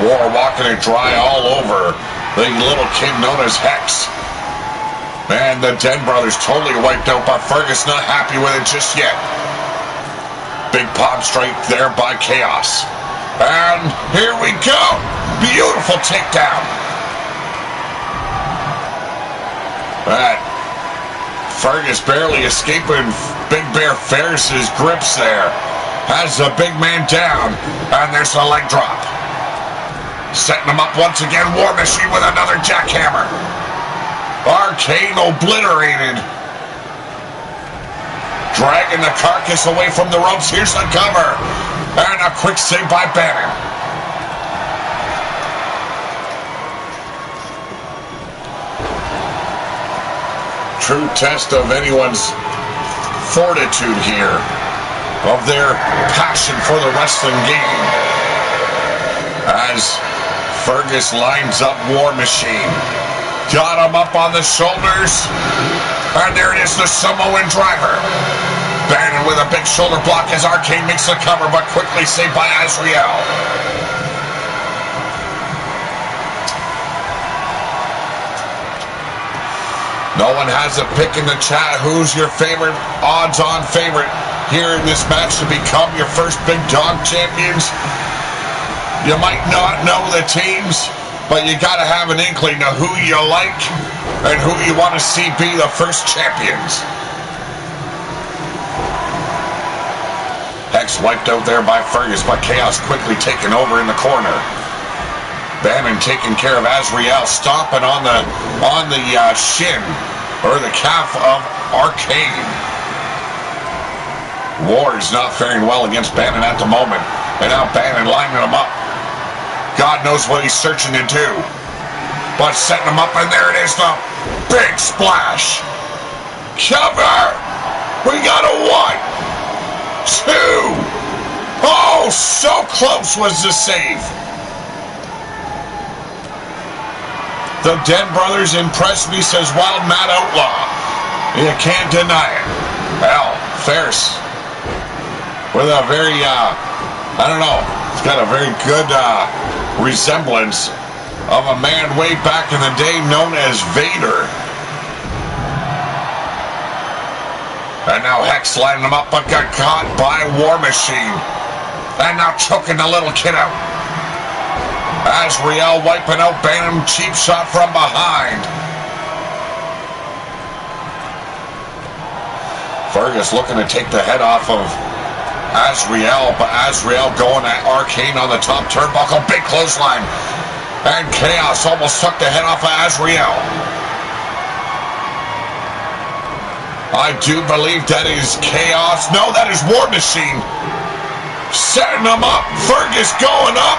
War walking it dry all over the little kid known as Hex. And the Den brothers totally wiped out, but Fergus not happy with it just yet. Big palm strike there by Chaos. And here we go. Beautiful takedown. Fergus barely escaping Big Bear Ferris's grips there. Has the big man down. And there's the leg drop. Setting him up once again. War Machine with another jackhammer. Arcane obliterated. Dragging the carcass away from the ropes. Here's the cover. And a quick save by Bannon. True test of anyone's fortitude here. Of their passion for the wrestling game. As Fergus lines up War Machine. Got him up on the shoulders. And there it is, the Samoan driver. Bannon with a big shoulder block as Arcane makes the cover, but quickly saved by Azrael. No one has a pick in the chat. Who's your favorite odds-on favorite here in this match to become your first Big Dog champions? You might not know the teams, but you got to have an inkling of who you like and who you want to see be the first champions. Hex wiped out there by Fergus, but Chaos quickly taken over in the corner. Bannon taking care of Azrael, stomping on the shin, or the calf of Arcane. War is not faring well against Bannon at the moment, and now Bannon lining him up. God knows what he's searching to do, but setting him up, and there it is, the big splash. Cover! We got a 1, 2. Oh, so close was the save. The Den Brothers impressed me, says Wild Mad Outlaw. You can't deny it. Well, Ferris, with a very, I don't know, it's got a very good resemblance of a man way back in the day known as Vader. And now Hex lining him up, but got caught by War Machine. And now choking the little kid out. Azrael wiping out Bannon, cheap shot from behind. Fergus looking to take the head off of Azrael, but Azrael going at Arcane on the top turnbuckle, big clothesline. And Chaos almost took the head off of Azrael. I do believe that is Chaos. No, that is War Machine. Setting him up. Fergus going up.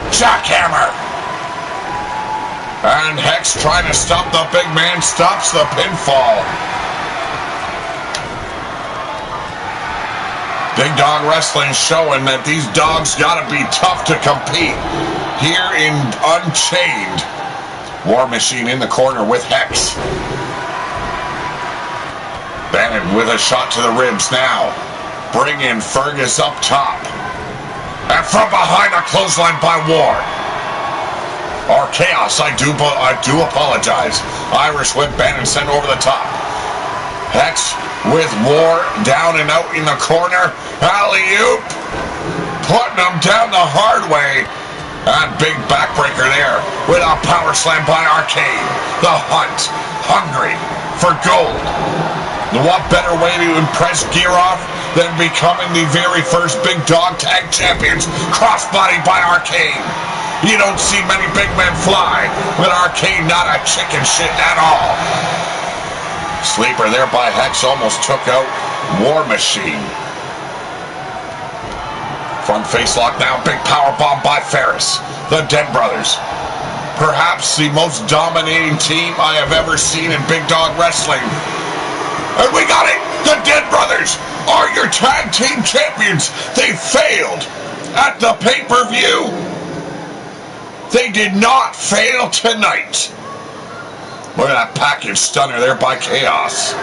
Jackhammer. And Hex trying to stop the big man, stops the pinfall. Big Dog Wrestling showing that these dogs gotta be tough to compete here in Unchained. War Machine in the corner with Hex. Bannon with a shot to the ribs now. Bringing Fergus up top. And from behind, a clothesline by War. Or Chaos, I do apologize. Irish whip, Bannon sent over the top. Hex with War down and out in the corner. Alley-oop. Putting him down the hard way. And big backbreaker there with a power slam by Arcane. The Hunt, hungry for gold. What better way to impress Gearoff than becoming the very first Big Dog Tag Champions, crossbody by Arcane. You don't see many big men fly, but Arcane not a chicken shit at all. Sleeper there by Hex almost took out War Machine. Front face lock now, big power bomb by Ferris. The Den Brothers. Perhaps the most dominating team I have ever seen in Big Dog Wrestling. And we got it! The Den Brothers are your tag team champions! They failed at the pay-per-view! They did not fail tonight! Look at that package stunner there by Chaos.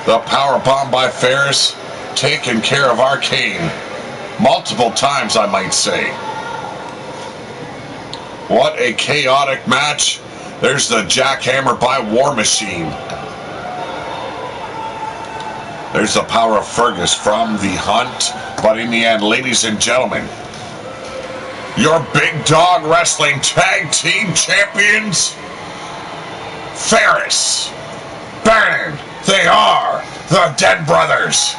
The power bomb by Ferris, taking care of Arcane. Multiple times, I might say. What a chaotic match. There's the jackhammer by War Machine. There's the power of Fergus from the Hunt. But in the end, ladies and gentlemen, your Big Dog Wrestling Tag Team Champions, Ferris, Bannon, they are the Den Brothers.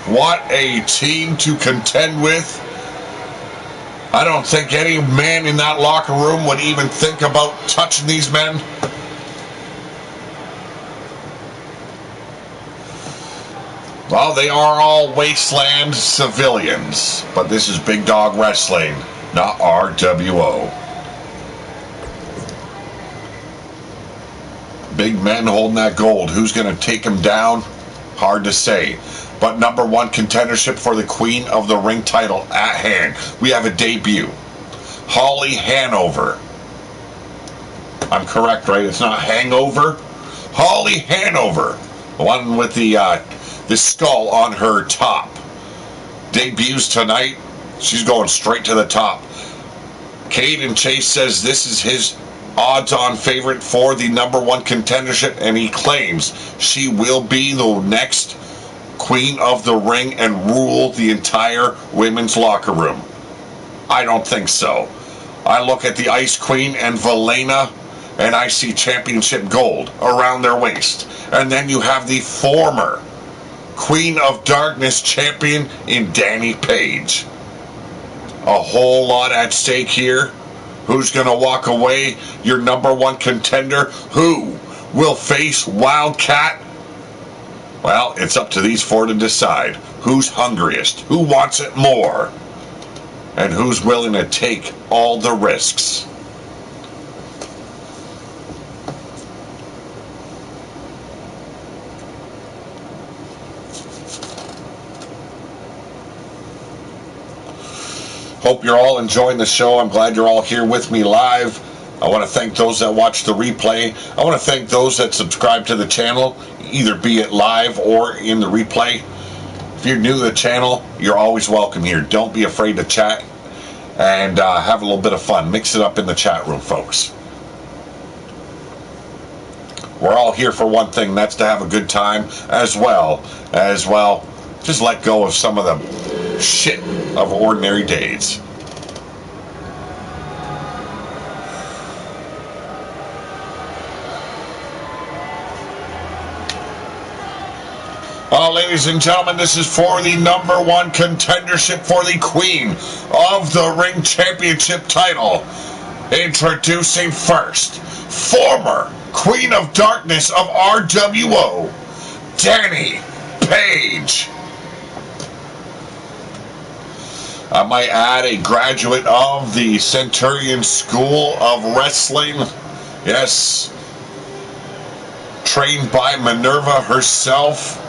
What a team to contend with. I don't think any man in that locker room would even think about touching these men. Well, they are all wasteland civilians, but this is Big Dog Wrestling, not RWO. Big men holding that gold. Who's going to take them down? Hard to say. But number one contendership for the Queen of the Ring title at hand. We have a debut. Holly Hanover. I'm correct, right? It's not Hangover. Holly Hanover. The one with the skull on her top. Debuts tonight. She's going straight to the top. Caden Chase says this is his odds-on favorite for the number one contendership, and he claims she will be the next Queen of the Ring and rule the entire women's locker room. I don't think so. I look at the Ice Queen and Valena and IC Championship gold around their waist. And then you have the former Queen of Darkness champion in Danny Page. A whole lot at stake here. Who's going to walk away your number one contender? Who will face Wildcat? Well, it's up to these four to decide. Who's hungriest? Who wants it more? And who's willing to take all the risks? Hope you're all enjoying the show. I'm glad you're all here with me live. I want to thank those that watch the replay. I want to thank those that subscribe to the channel, either be it live or in the replay. If you're new to the channel, you're always welcome here. Don't be afraid to chat and have a little bit of fun. Mix it up in the chat room, folks. We're all here for one thing, that's to have a good time, as well, just let go of some of the shit of ordinary days. Ladies and gentlemen, this is for the number one contendership for the Queen of the Ring Championship title. Introducing first, former Queen of Darkness of RWO, Danny Page. I might add, a graduate of the Centurion School of Wrestling. Yes, trained by Minerva herself.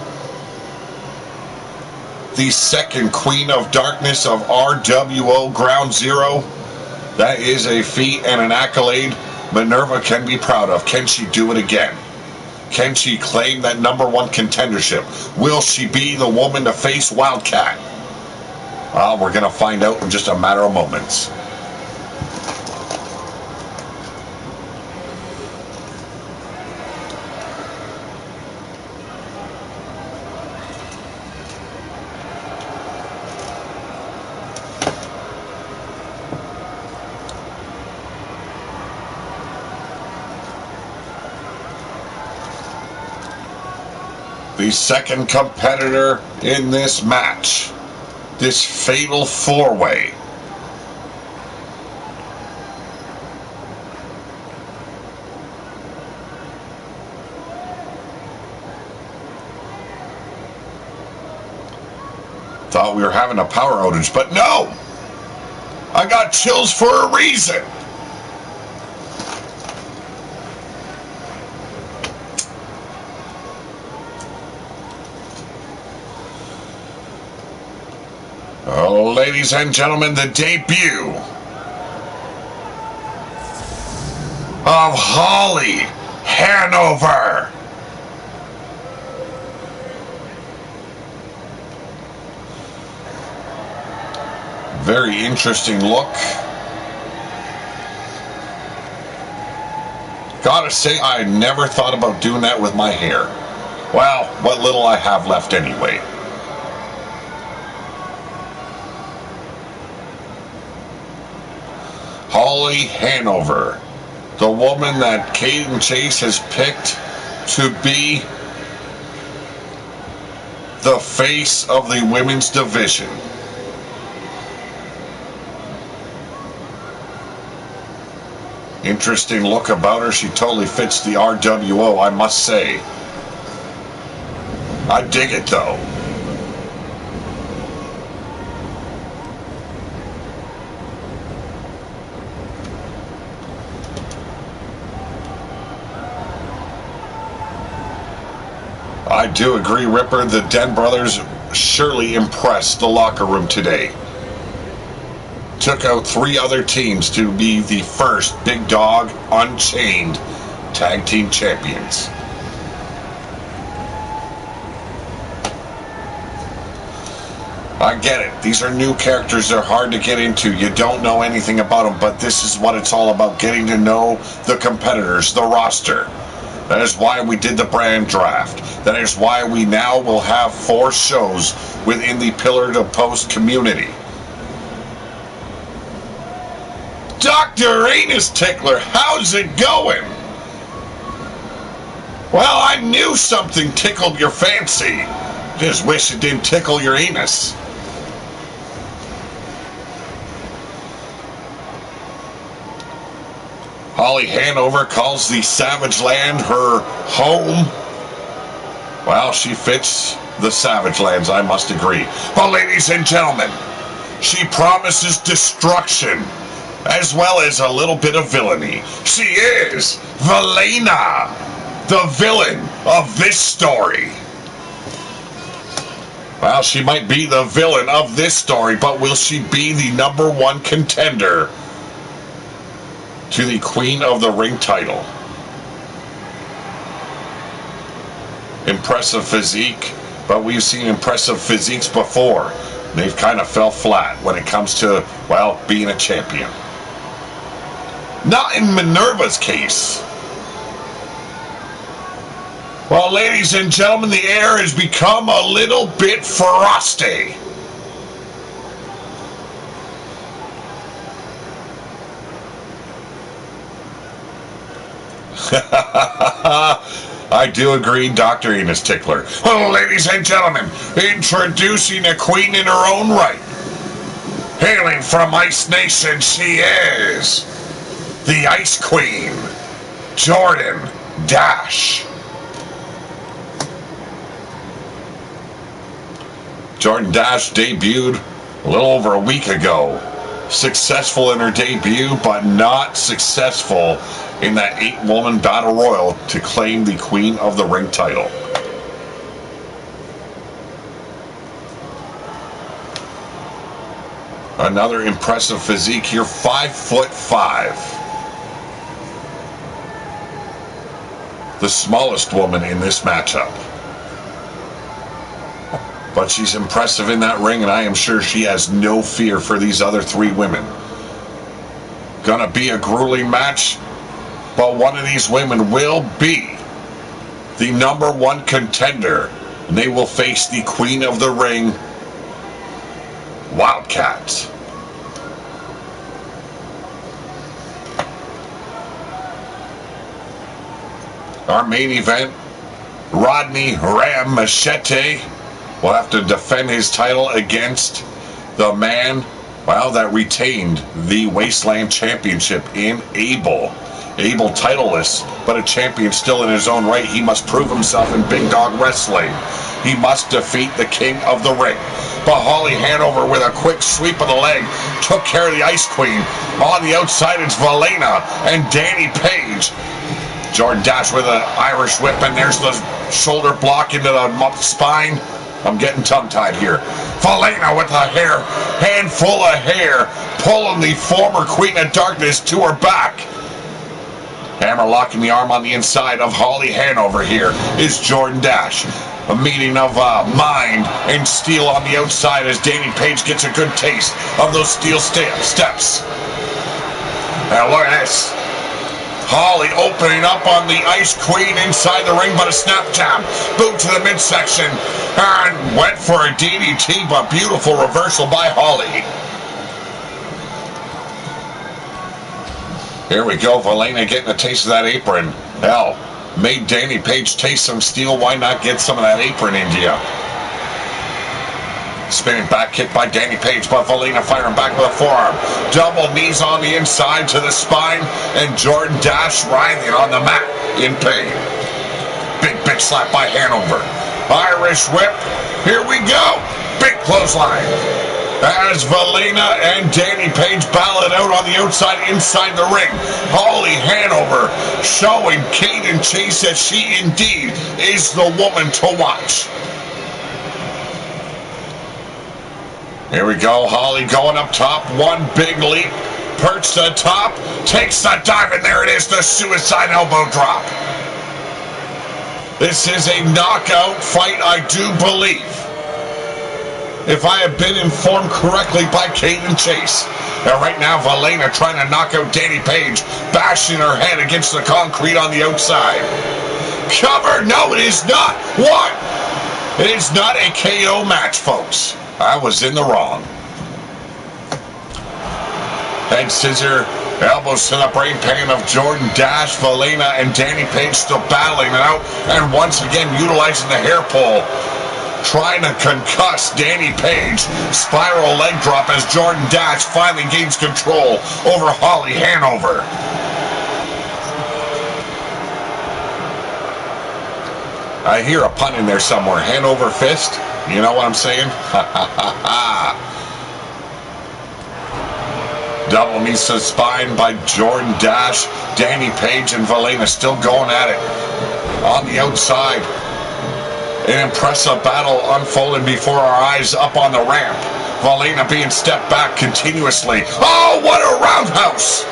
The second Queen of Darkness of RWO Ground Zero. That is a feat and an accolade Minerva can be proud of. Can she do it again? Can she claim that number one contendership? Will she be the woman to face Wildcat? Well, we're going to find out in just a matter of moments. The second competitor in this match, this fatal four-way. Thought we were having a power outage, but no! I got chills for a reason! Oh, ladies and gentlemen, the debut of Holly Hanover. Very interesting look. Gotta say, I never thought about doing that with my hair. Well, what little I have left anyway. Holly Hanover, the woman that Caden Chase has picked to be the face of the women's division. Interesting look about her. She totally fits the RWO, I must say. I dig it, though. I do agree, Ripper. The Den brothers surely impressed the locker room today. Took out 3 other teams to be the first Big Dog Unchained Tag Team Champions. I get it. These are new characters. They're hard to get into. You don't know anything about them, but this is what it's all about, getting to know the competitors, the roster. That is why we did the brand draft. That is why we now will have 4 shows within the Pillar to Post community. Dr. Anus Tickler, how's it going? Well, I knew something tickled your fancy. Just wish it didn't tickle your anus. Holly Hanover calls the Savage Land her home. Well, she fits the Savage Lands, I must agree. But ladies and gentlemen, she promises destruction, as well as a little bit of villainy. She is Valena, the villain of this story. Well, she might be the villain of this story, but will she be the #1 contender to the Queen of the Ring title? Impressive physique, but we've seen impressive physiques before. They've kind of fell flat when it comes to, well, being a champion. Not in Minerva's case. Well, ladies and gentlemen, the air has become a little bit frosty. I do agree, Dr. Anus Tickler. Oh, ladies and gentlemen, introducing a queen in her own right. Hailing from Ice Nation, she is the Ice Queen, Jordan Dash. Jordan Dash debuted a little over a week ago. Successful in her debut, but not successful in that 8-woman battle royal to claim the Queen of the Ring title. Another impressive physique here, 5'5". The smallest woman in this matchup. But she's impressive in that ring, and I am sure she has no fear for these other 3 women. Gonna be a grueling match, but one of these women will be the #1 contender, and they will face the Queen of the Ring, Wildcat. Our main event, Rodney Ram Machete will have to defend his title against the man, well, that retained the Wasteland Championship in Abel. Abel titleless, but a champion still in his own right. He must prove himself in Big Dog Wrestling. He must defeat the King of the Ring. But Holly Hanover, with a quick sweep of the leg, took care of the Ice Queen. On the outside, it's Valena and Danny Page. Jordan Dash with an Irish whip, and there's the shoulder block into the spine. I'm getting tongue-tied here. Valena with a handful of hair, pulling the former Queen of Darkness to her back. Hammer locking the arm on the inside of Holly Hanover here is Jordan Dash. A meeting of mind and steel on the outside as Danny Page gets a good taste of those steel steps. Now look at this. Holly opening up on the Ice Queen inside the ring, but a snap jab. Boot to the midsection and went for a DDT, but beautiful reversal by Holly. Here we go, Valena getting a taste of that apron. Hell, made Danny Page taste some steel. Why not get some of that apron into you? Spinning back kick by Danny Page, but Valena firing back with a forearm. Double knees on the inside to the spine, and Jordan Dash writhing on the mat in pain. Big bitch slap by Hanover. Irish whip. Here we go. Big clothesline. As Valena and Danny Page battle it out on the outside, inside the ring. Holly Hanover showing Kate and Chase that she indeed is the woman to watch. Here we go, Holly going up top, one big leap, perched atop, takes the dive, and there it is, the suicide elbow drop. This is a knockout fight, I do believe, if I have been informed correctly by Kate and Chase. Now right now, Valena trying to knock out Danny Page, bashing her head against the concrete on the outside. Cover, no it is not. What? It is not a KO match, folks. I was in the wrong. Head scissor Elbows to the brain pan of Jordan Dash, Valena, and Danny Page still battling it out. And once again, utilizing the hair pull, trying to concuss Danny Page. Spiral leg drop as Jordan Dash finally gains control over Holly Hanover. I hear a pun in there somewhere. Hanover fist? You know what I'm saying? Ha ha ha ha. Double knees to the spine by Jordan Dash. Danny Page and Valena still going at it on the outside. An impressive battle unfolding before our eyes up on the ramp. Valena being stepped back continuously. Oh, what a roundhouse!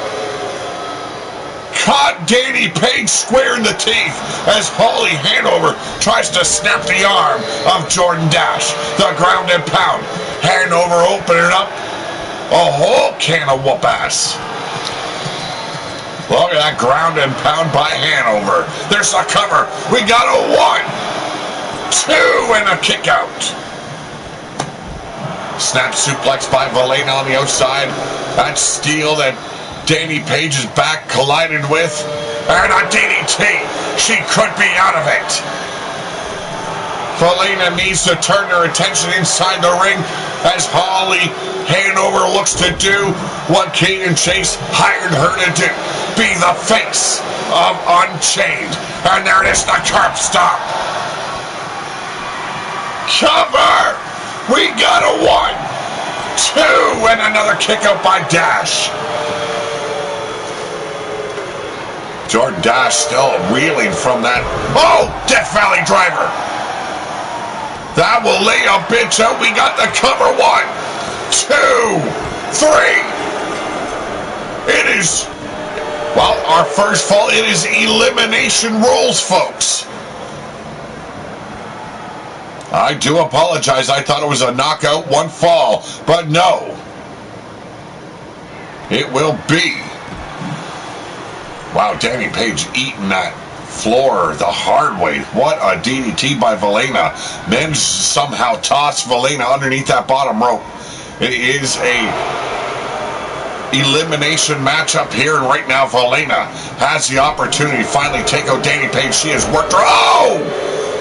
Caught Danny Page square in the teeth as Holly Hanover tries to snap the arm of Jordan Dash. The ground and pound. Hanover opening up a whole can of whoop-ass. Look at that ground and pound by Hanover. There's a cover. We got a 1, 2, and a kick out. Snap suplex by Valena on the outside. That steel that Danny Page's back collided with. And a DDT. She could be out of it. Valena needs to turn her attention inside the ring as Holly Hanover looks to do what Caden Chase hired her to do. Be the face of Unchained. And there it is, the curb stomp. Cover! We got a 1, 2, and another kick out by Dash. Jordan Dash still reeling from that. Oh, Death Valley driver. That will lay a bitch out. We got the cover. 1, 2, 3. It is, well, our first fall. It is elimination rules, folks. I do apologize. I thought it was a knockout, 1 fall, but no. It will be. Wow, Danny Page eating that floor the hard way. What a DDT by Valena. Then somehow tossed Valena underneath that bottom rope. It is a elimination matchup here, and right now Valena has the opportunity to finally take out Danny Page. She has worked her. Oh!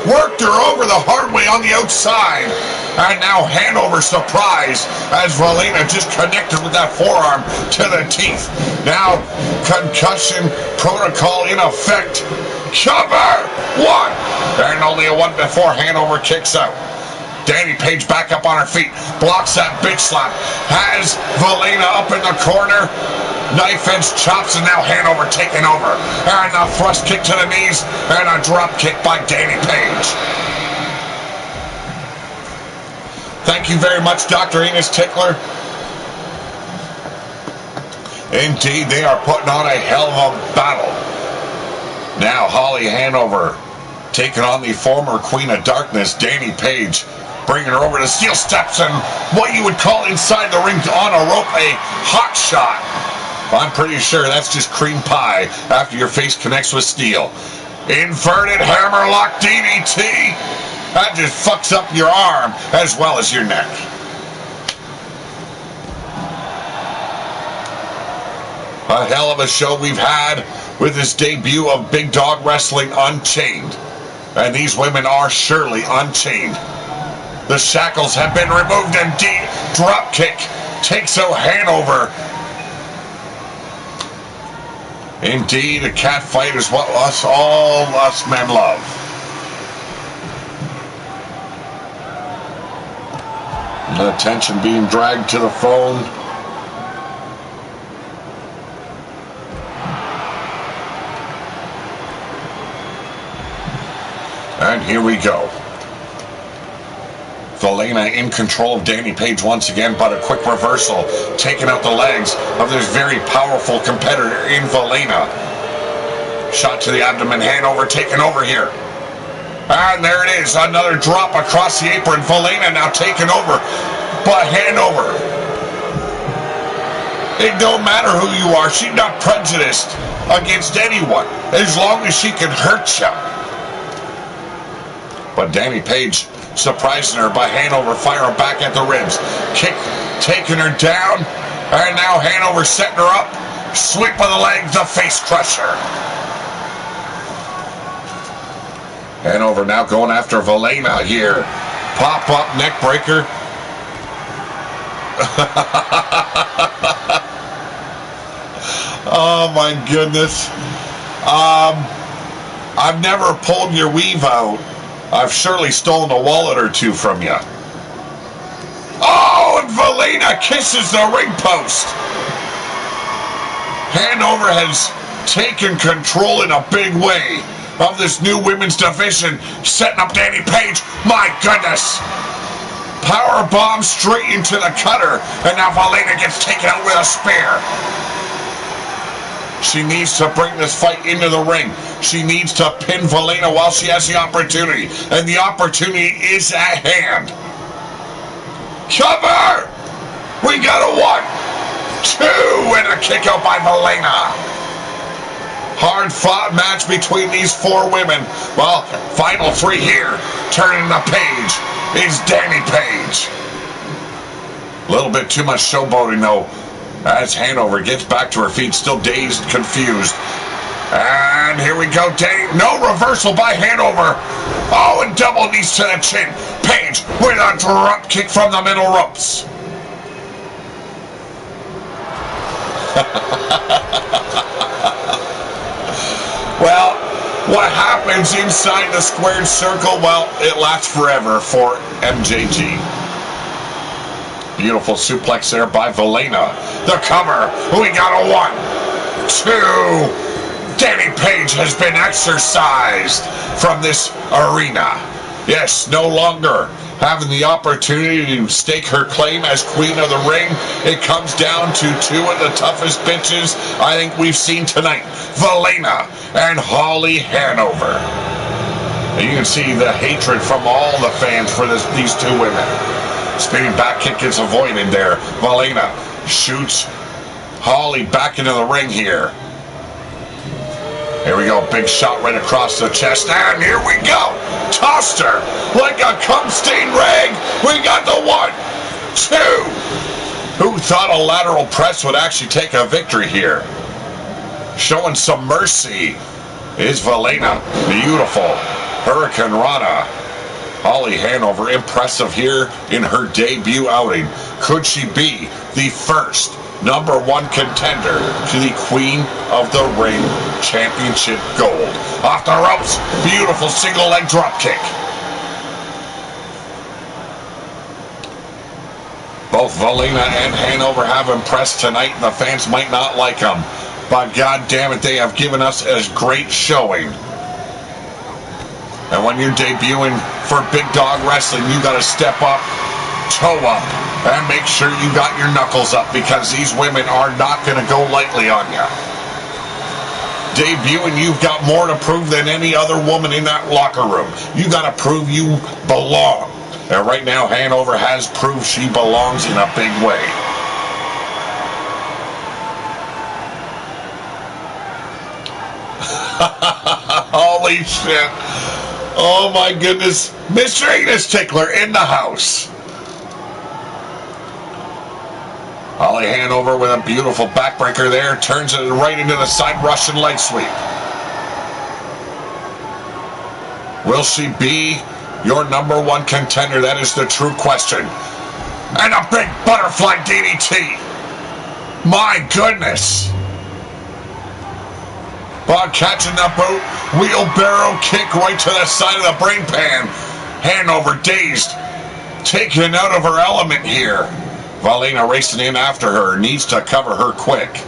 Worked her over the hard way on the outside. And now Hanover surprised as Valena just connected with that forearm to the teeth. Now concussion protocol in effect. Cover! 1. And only a 1 before Hanover kicks out. Danny Page back up on her feet. Blocks that bitch slap. Has Valena up in the corner. Knife edge chops, and now Hanover taking over. And a thrust kick to the knees, and a drop kick by Danny Page. Thank you very much, Dr. Enos Tickler. Indeed, they are putting on a hell of a battle. Now, Holly Hanover taking on the former Queen of Darkness, Danny Page, bringing her over to steel steps and what you would call inside the ring on a rope a hot shot. I'm pretty sure that's just cream pie after your face connects with steel. Inverted hammerlock DDT. That just fucks up your arm as well as your neck. A hell of a show we've had with this debut of Big Dog Wrestling Unchained. And these women are surely unchained. The shackles have been removed and drop kick takes out Hanover. Indeed, a cat fight is what all us men love. The attention being dragged to the phone. And here we go. Valena in control of Danny Page once again, but a quick reversal, taking out the legs of this very powerful competitor in Valena. Shot to the abdomen, Hanover taking over here. And there it is, another drop across the apron. Valena now taking over, but Hanover. It don't matter who you are, she's not prejudiced against anyone, as long as she can hurt you. But Danny Page surprising her by Hanover firing back at the ribs. Kick taking her down. And now Hanover setting her up. Sweep of the leg, the face crusher. Hanover now going after Valena here. Pop-up neck breaker. Oh my goodness. I've never pulled your weave out. I've surely stolen a wallet or two from you. Oh, and Valena kisses the ring post. Hanover has taken control in a big way of this new women's division, setting up Danny Page. My goodness. Power bomb straight into the cutter, and now Valena gets taken out with a spear. She needs to bring this fight into the ring. She needs to pin Valena while she has the opportunity, and the opportunity is at hand. Cover! We got a 1, 2, and a kick out by Valena. Hard-fought match between these 4 women. Well, final 3 here. Turning the page is Danny Page. A little bit too much showboating, though, as Hanover gets back to her feet, still dazed, confused. And here we go, Danny. No reversal by Hanover. Oh, and double knees to the chin. Page with a drop kick from the middle ropes. Well, what happens inside the squared circle, well, it lasts forever for MJG. Beautiful suplex there by Valena. The cover. We got a 1, 2. Danny Page has been exorcised from this arena. Yes, no longer having the opportunity to stake her claim as queen of the ring. It comes down to 2 of the toughest bitches I think we've seen tonight. Valena and Holly Hanover. And you can see the hatred from all the fans for these 2 women. Spinning back kick gets avoided there. Valena shoots Holly back into the ring here. Here we go, big shot right across the chest, and here we go! Tossed her like a cum-stained rag. We got the 1, 2. Who thought a lateral press would actually take a victory here? Showing some mercy is Valena. Beautiful. Hurricane Rana. Holly Hanover, impressive here in her debut outing. Could she be the first #1 contender to the Queen of the Ring Championship Gold? Off the ropes, beautiful single leg drop kick. Both Valena and Hanover have impressed tonight, and the fans might not like them, but god damn it, they have given us a great showing. And when you're debuting for Big Dog Wrestling, you got to step up, toe up, and make sure you got your knuckles up, because these women are not going to go lightly on you. Debuting, you've got more to prove than any other woman in that locker room. You got to prove you belong. And right now, Hanover has proved she belongs in a big way. Holy shit. Oh my goodness. Mr. Anus Tickler in the house. Holly Hanover with a beautiful backbreaker there. Turns it right into the side Russian leg sweep. Will she be your #1 contender? That is the true question. And a big butterfly DDT. My goodness. Bob catching the boot. Wheelbarrow kick right to the side of the brain pan. Hanover dazed. Taken out of her element here. Valena racing in after her. Needs to cover her quick.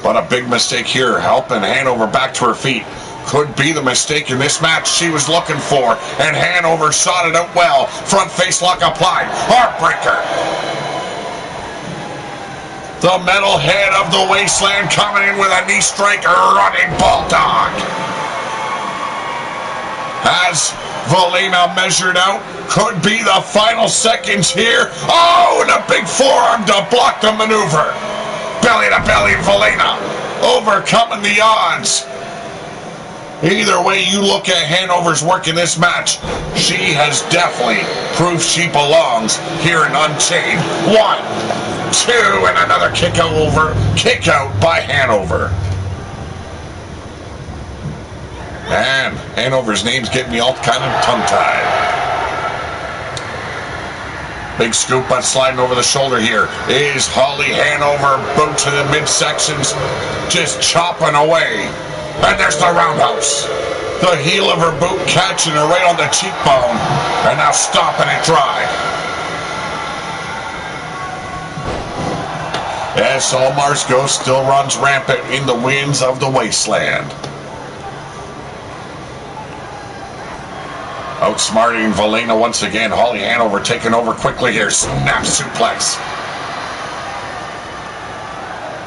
But a big mistake here. Helping Hanover back to her feet. Could be the mistake in this match she was looking for. And Hanover shot it out well. Front face lock applied. Heartbreaker. The metal head of the wasteland coming in with a knee strike. Running bulldog. Has Valena measured out? Could be the final seconds here. Oh, and a big forearm to block the maneuver. Belly to belly, Valena overcoming the odds. Either way you look at Hanover's work in this match, she has definitely proved she belongs here in Unchained. 1, 2, and another kick out by Hanover. And Hanover's name's getting me all kind of tongue-tied. Big scoop but sliding over the shoulder here is Holly Hanover. Boot to the midsections, just chopping away. And there's the roundhouse. The heel of her boot catching her right on the cheekbone. And now stopping it dry. Yes, Almar's ghost still runs rampant in the winds of the wasteland. Outsmarting Valena once again. Holly Hanover taking over quickly here. Snap suplex.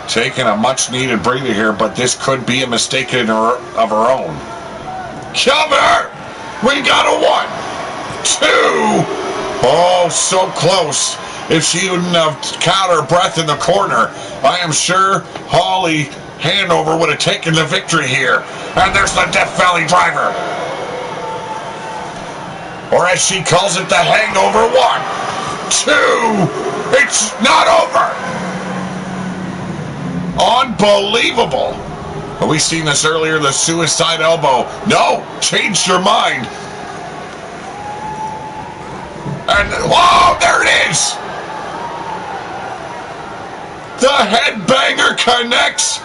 Taking a much-needed breather here, but this could be a mistake of her own. Cover! We got a 1, 2. Oh, so close. If she wouldn't have caught her breath in the corner, I am sure Holly Hanover would have taken the victory here. And there's the Death Valley driver. Or as she calls it, the hangover. 1, 2. It's not over. Unbelievable. We seen this earlier, the suicide elbow. No, changed her mind. And, oh, there it is. The headbanger connects.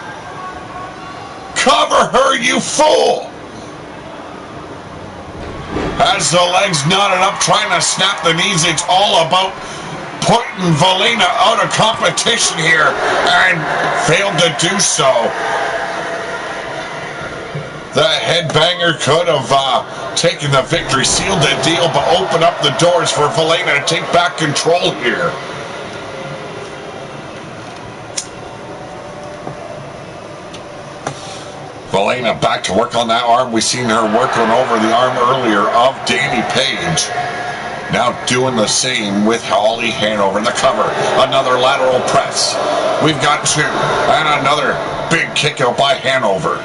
Cover her, you fool. As the legs knotted up, trying to snap the knees, it's all about putting Valena out of competition here, and failed to do so. The headbanger could have taken the victory, sealed the deal, but opened up the doors for Valena to take back control here. Valena back to work on that arm. We've seen her working over the arm earlier of Danny Page. Now doing the same with Holly Hanover. The cover. Another lateral press. We've got 2. And another big kick out by Hanover.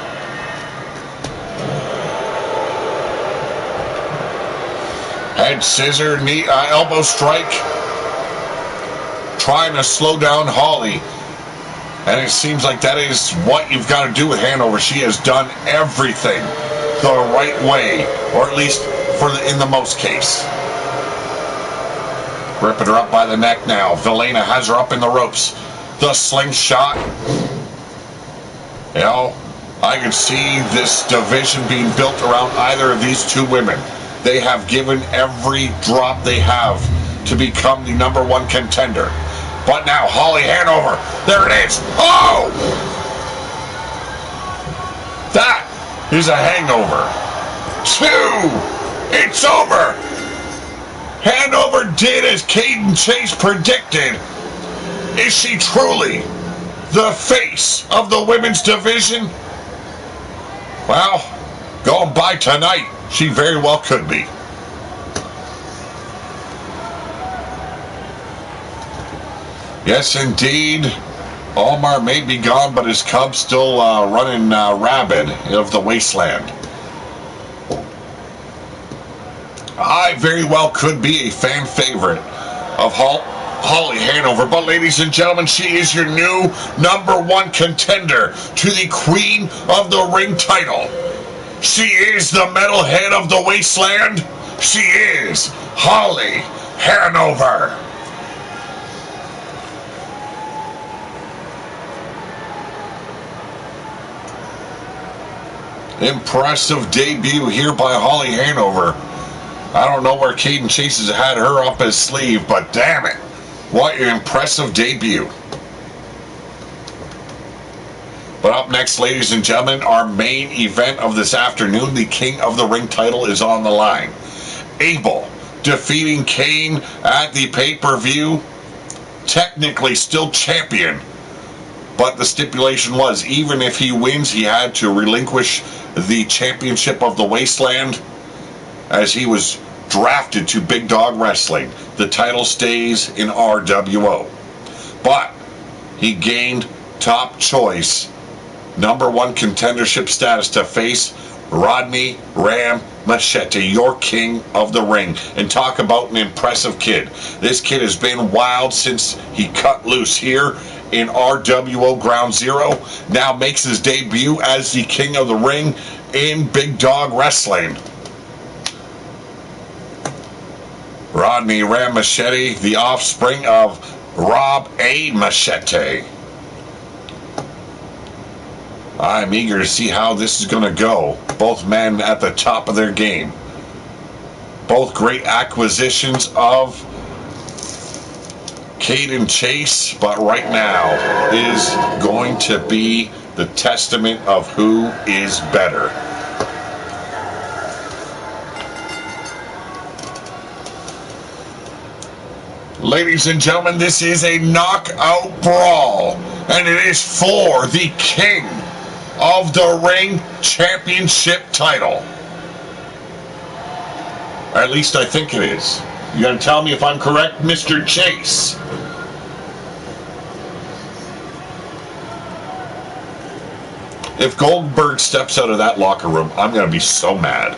Head scissor, knee, elbow strike. Trying to slow down Holly. And it seems like that is what you've got to do with Hanover. She has done everything the right way, or at least in the most case. Ripping her up by the neck now. Valena has her up in the ropes. The slingshot. You know, I can see this division being built around either of these 2 women. They have given every drop they have to become the #1 contender. But now, Holly Hanover, there it is. Oh! That is a hangover. 2! It's over! Hanover did as Caden Chase predicted. Is she truly the face of the women's division? Well, going by tonight, she very well could be. Yes, indeed. Almar may be gone, but his cub's still running rabid of the wasteland. I very well could be a fan favorite of Holly Hanover, but ladies and gentlemen, she is your new #1 contender to the Queen of the Ring title. She is the metalhead of the wasteland. She is Holly Hanover. Impressive debut here by Holly Hanover. I don't know where Caden Chase has had her up his sleeve, but damn it, what an impressive debut. But up next, ladies and gentlemen, our main event of this afternoon, the King of the Ring title is on the line. Abel defeating Kane at the pay-per-view, technically still champion, but the stipulation was even if he wins, he had to relinquish the championship of the Wasteland as he was drafted to Big Dog Wrestling. The title stays in RWO. But he gained top choice #1 contendership status to face Rodney Ram Machete, your king of the ring. And talk about an impressive kid. This kid has been wild since he cut loose here in RWO Ground Zero. Now makes his debut as the king of the ring in Big Dog Wrestling. Rodney Ram Machete, the offspring of Rob A. Machete. I'm eager to see how this is going to go. Both men at the top of their game. Both great acquisitions of Caden Chase, but right now is going to be the testament of who is better. Ladies and gentlemen, this is a knockout brawl, and it is for the King of the Ring Championship title. Or at least I think it is. You gonna tell me if I'm correct, Mr. Chase? If Goldberg steps out of that locker room, I'm gonna be so mad.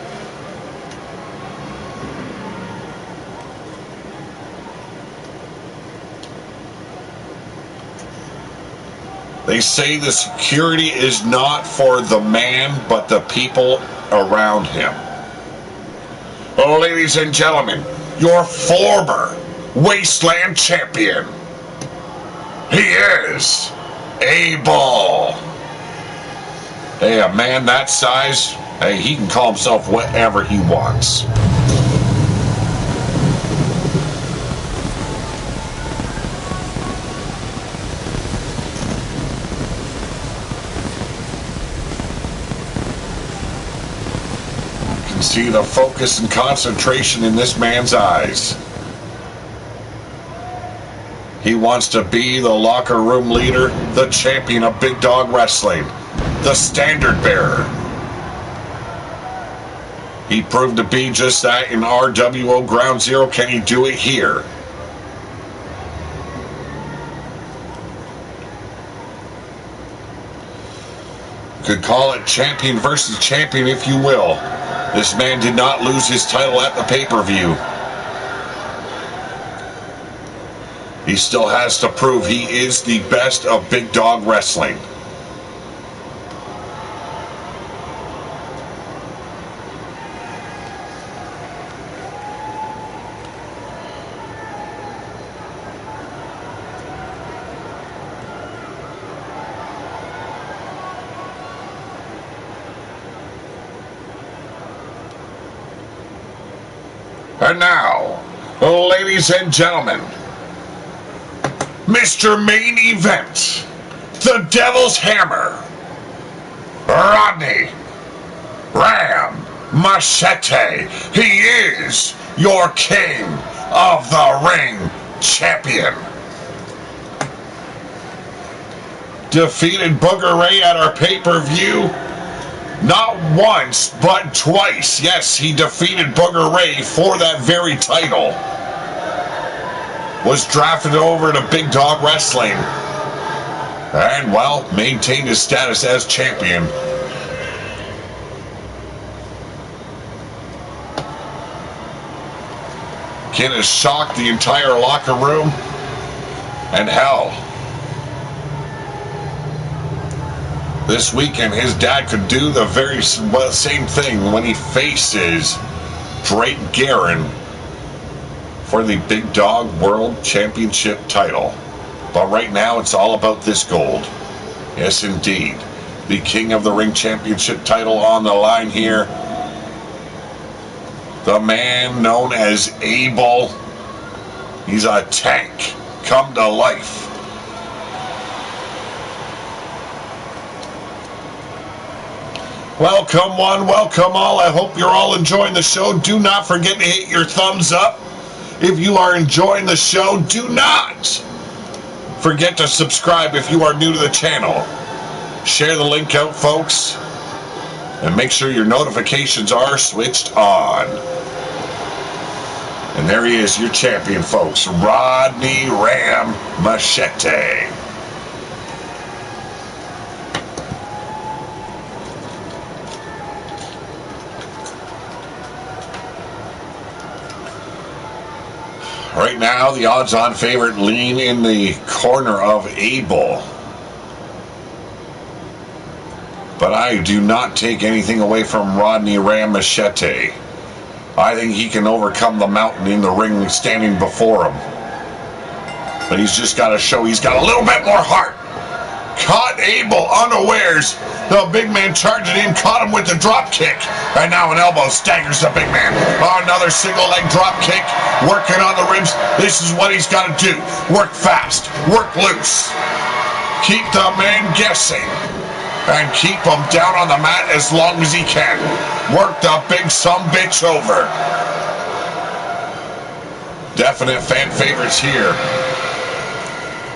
They say the security is not for the man, but the people around him. Well, ladies and gentlemen, your former Wasteland champion. He is Abel. Hey, a man that size, hey, he can call himself whatever he wants. See the focus and concentration in this man's eyes. He wants to be the locker room leader, the champion of Big Dog Wrestling, the standard bearer. He proved to be just that in RWO Ground Zero. Can he do it here? Could call it champion versus champion if you will. This man did not lose his title at the pay-per-view. He still has to prove he is the best of Big Dog Wrestling. And now, ladies and gentlemen, Mr. Main Event, the Devil's Hammer, Rodney Ram Machete. He is your King of the Ring champion. Defeated Booger Ray at our pay-per-view. Not once, but twice. Yes, he defeated Booger Ray for that very title. Was drafted over to Big Dog Wrestling. And, well, maintained his status as champion. Kid has shocked the entire locker room. And hell, this weekend, his dad could do the very same thing when he faces Drake Guerin for the Big Dog World Championship title. But right now, it's all about this gold. Yes, indeed. The King of the Ring Championship title on the line here. The man known as Abel. He's a tank come to life. Welcome one, welcome all. I hope you're all enjoying the show. Do not forget to hit your thumbs up. If you are enjoying the show, do not forget to subscribe if you are new to the channel. Share the link out, folks. And make sure your notifications are switched on. And there he is, your champion, folks. Rodney Ram Machete. now the odds-on favorite lean in the corner of Abel. But I do not take anything away from Rodney Ram Machete. I think he can overcome the mountain in the ring standing before him. But he's just got to show he's got a little bit more heart. Caught Abel unawares. The big man charged in, caught him with the drop kick. And now an elbow staggers the big man. Another single leg drop kick. Working on the ribs. This is what he's got to do. Work fast. Work loose. Keep the man guessing. And keep him down on the mat as long as he can. Work the big sumbitch over. Definite fan favorites here.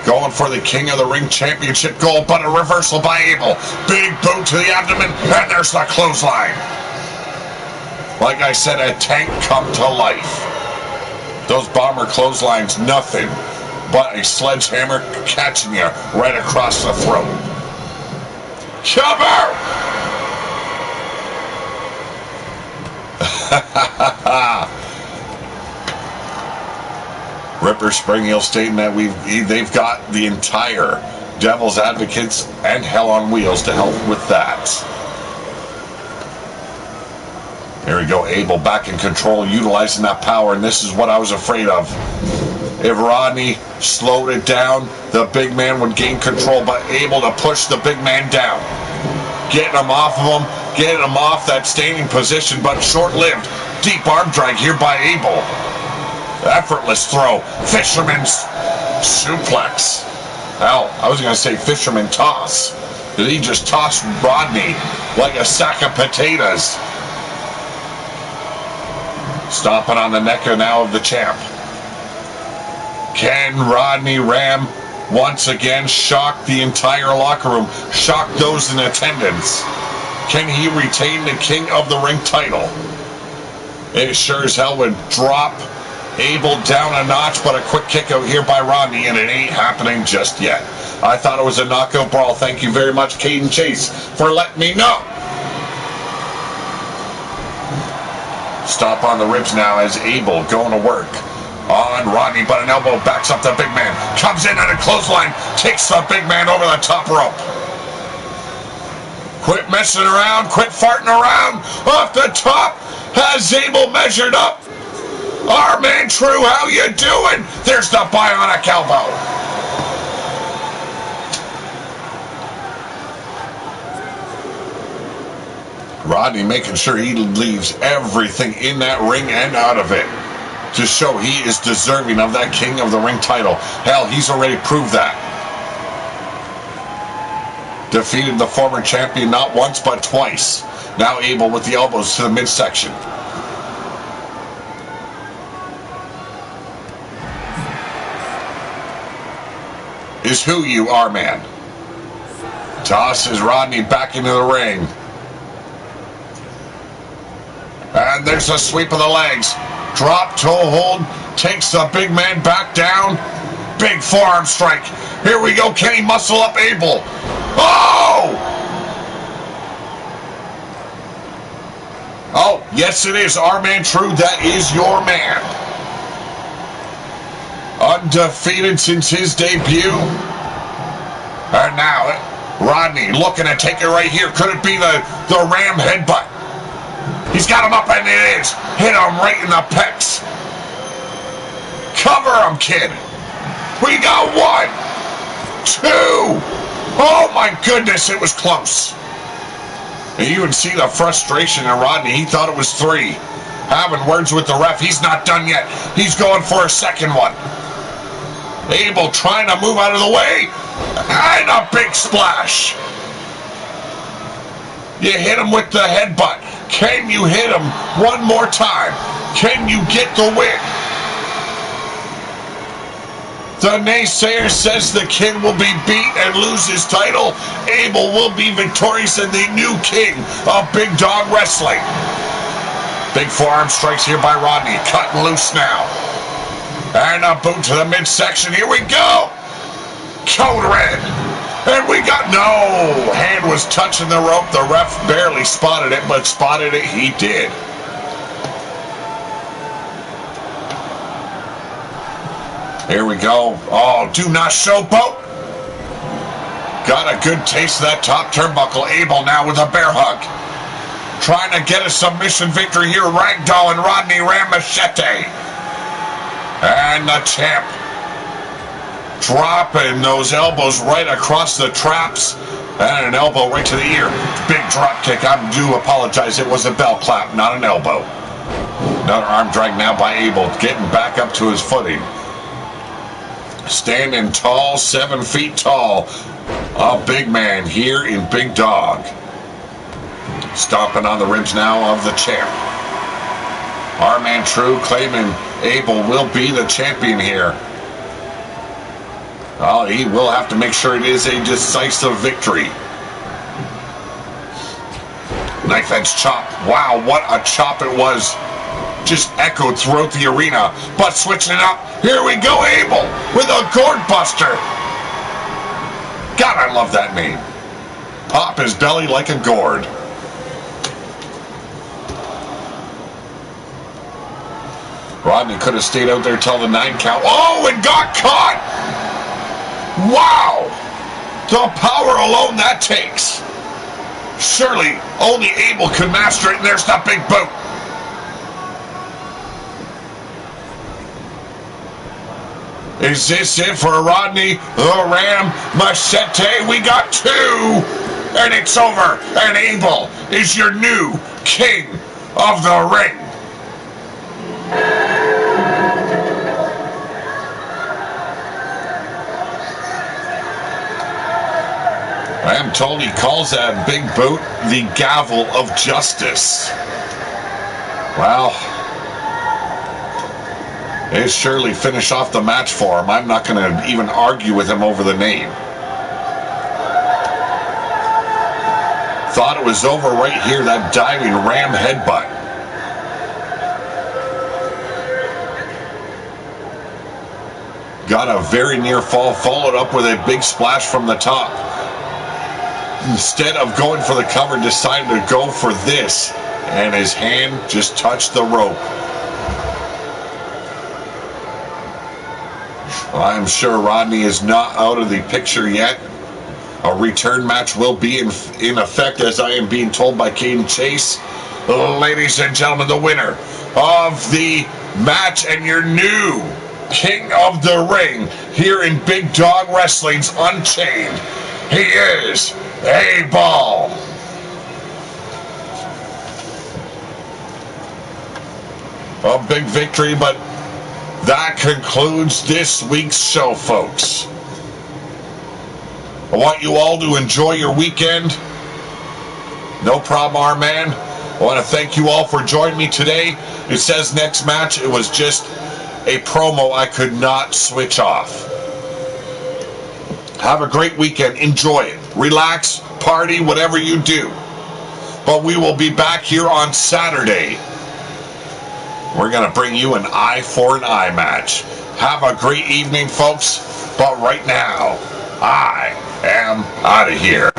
Going for the King of the Ring Championship gold, but a reversal by Abel. Big boot to the abdomen, and there's the clothesline. Like I said, a tank come to life. Those bomber clotheslines, nothing but a sledgehammer catching you right across the throat. Cover! Ripper Spring Hill stating that they've got the entire Devil's Advocates and Hell on Wheels to help with that. There we go, Abel back in control, utilizing that power, and this is what I was afraid of. If Rodney slowed it down, the big man would gain control, but able to push the big man down. Getting him off of him, getting him off that standing position, but short-lived. Deep arm drag here by Abel. Effortless throw. Fisherman's suplex. Hell, I was going to say fisherman toss. Did he just toss Rodney like a sack of potatoes? Stomping on the neck now of the champ. Can Rodney Ram once again shock the entire locker room? Shock those in attendance? Can he retain the King of the Ring title? It sure as hell would drop Abel down a notch, but a quick kick out here by Rodney, and it ain't happening just yet. I thought it was a knockout brawl. Thank you very much, Caden Chase, for letting me know. Stop on the ribs now as Abel going to work on Rodney, but an elbow backs up the big man. Comes in on a clothesline, takes the big man over the top rope. Quit messing around, quit farting around. Off the top, has Abel measured up. Our man True, how you doing? There's the bionic elbow. Rodney making sure he leaves everything in that ring and out of it to show he is deserving of that King of the Ring title. Hell, he's already proved that. Defeated the former champion not once but twice. Now Abel with the elbows to the midsection. Is who you are, man. Tosses Rodney back into the ring. And there's a sweep of the legs. Drop toe hold. Takes the big man back down. Big forearm strike. Here we go. Can he muscle up Abel? Oh! Oh, yes it is. Our man True. That is your man. Undefeated since his debut. And now, Rodney looking to take it right here. Could it be the Ram headbutt? He's got him up, and it is. Hit him right in the pecs. Cover him, kid. We got 1, 2. Oh, my goodness, it was close. And you can see the frustration in Rodney. He thought it was 3. Having words with the ref. He's not done yet. He's going for a second one. Abel trying to move out of the way. And a big splash. You hit him with the headbutt. Can you hit him one more time? Can you get the win? The naysayer says the kid will be beat and lose his title. Abel will be victorious and the new king of Big Dog Wrestling. Big forearm strikes here by Rodney. Cutting loose now. And a boot to the midsection. Here we go. Code red. And we got no. Hand was touching the rope. The ref barely spotted it, but spotted it he did. Here we go. Oh, do not showboat. Got a good taste of that top turnbuckle. Abel now with a bear hug. Trying to get a submission victory here. Ragdoll and Rodney Ram Machete. And the champ dropping those elbows right across the traps. And an elbow right to the ear. Big drop kick. I do apologize. It was a bell clap, not an elbow. Another arm drag now by Abel. Getting back up to his footing. Standing tall, 7 feet tall. A big man here in Big Dog. Stomping on the ribs now of the champ. Our man True claiming Abel will be the champion here. Oh, he will have to make sure it is a decisive victory. Knife edge chop. Wow, what a chop it was. Just echoed throughout the arena. But switching it up. Here we go, Abel with a gourd buster. God, I love that name. Pop his belly like a gourd. Rodney could have stayed out there till the 9 count. Oh, and got caught! Wow! The power alone that takes. Surely only Abel could master it, and there's the big boot. Is this it for Rodney the Ram Machete? We got 2, and it's over. And Abel is your new king of the ring. I am told he calls that big boot the gavel of justice. Well, it surely finished off the match for him. I'm not going to even argue with him over the name. Thought it was over right here, that diving ram headbutt. Got a very near fall, followed up with a big splash from the top. Instead of going for the cover, decided to go for this, and his hand just touched the rope. I'm sure Rodney is not out of the picture yet. A return match will be in effect, as I am being told by Caden Chase. Ladies and gentlemen, the winner of the match and your new king of the ring here in Big Dog Wrestling's Unchained, he is Abel. A big victory, but that concludes this week's show, folks. I want you all to enjoy your weekend. No problem, our man. I want to thank you all for joining me today. It says next match. It was just a promo I could not switch off. Have a great weekend. Enjoy it. Relax, party, whatever you do. But we will be back here on Saturday. We're going to bring you an eye for an eye match. Have a great evening, folks. But right now, I am out of here.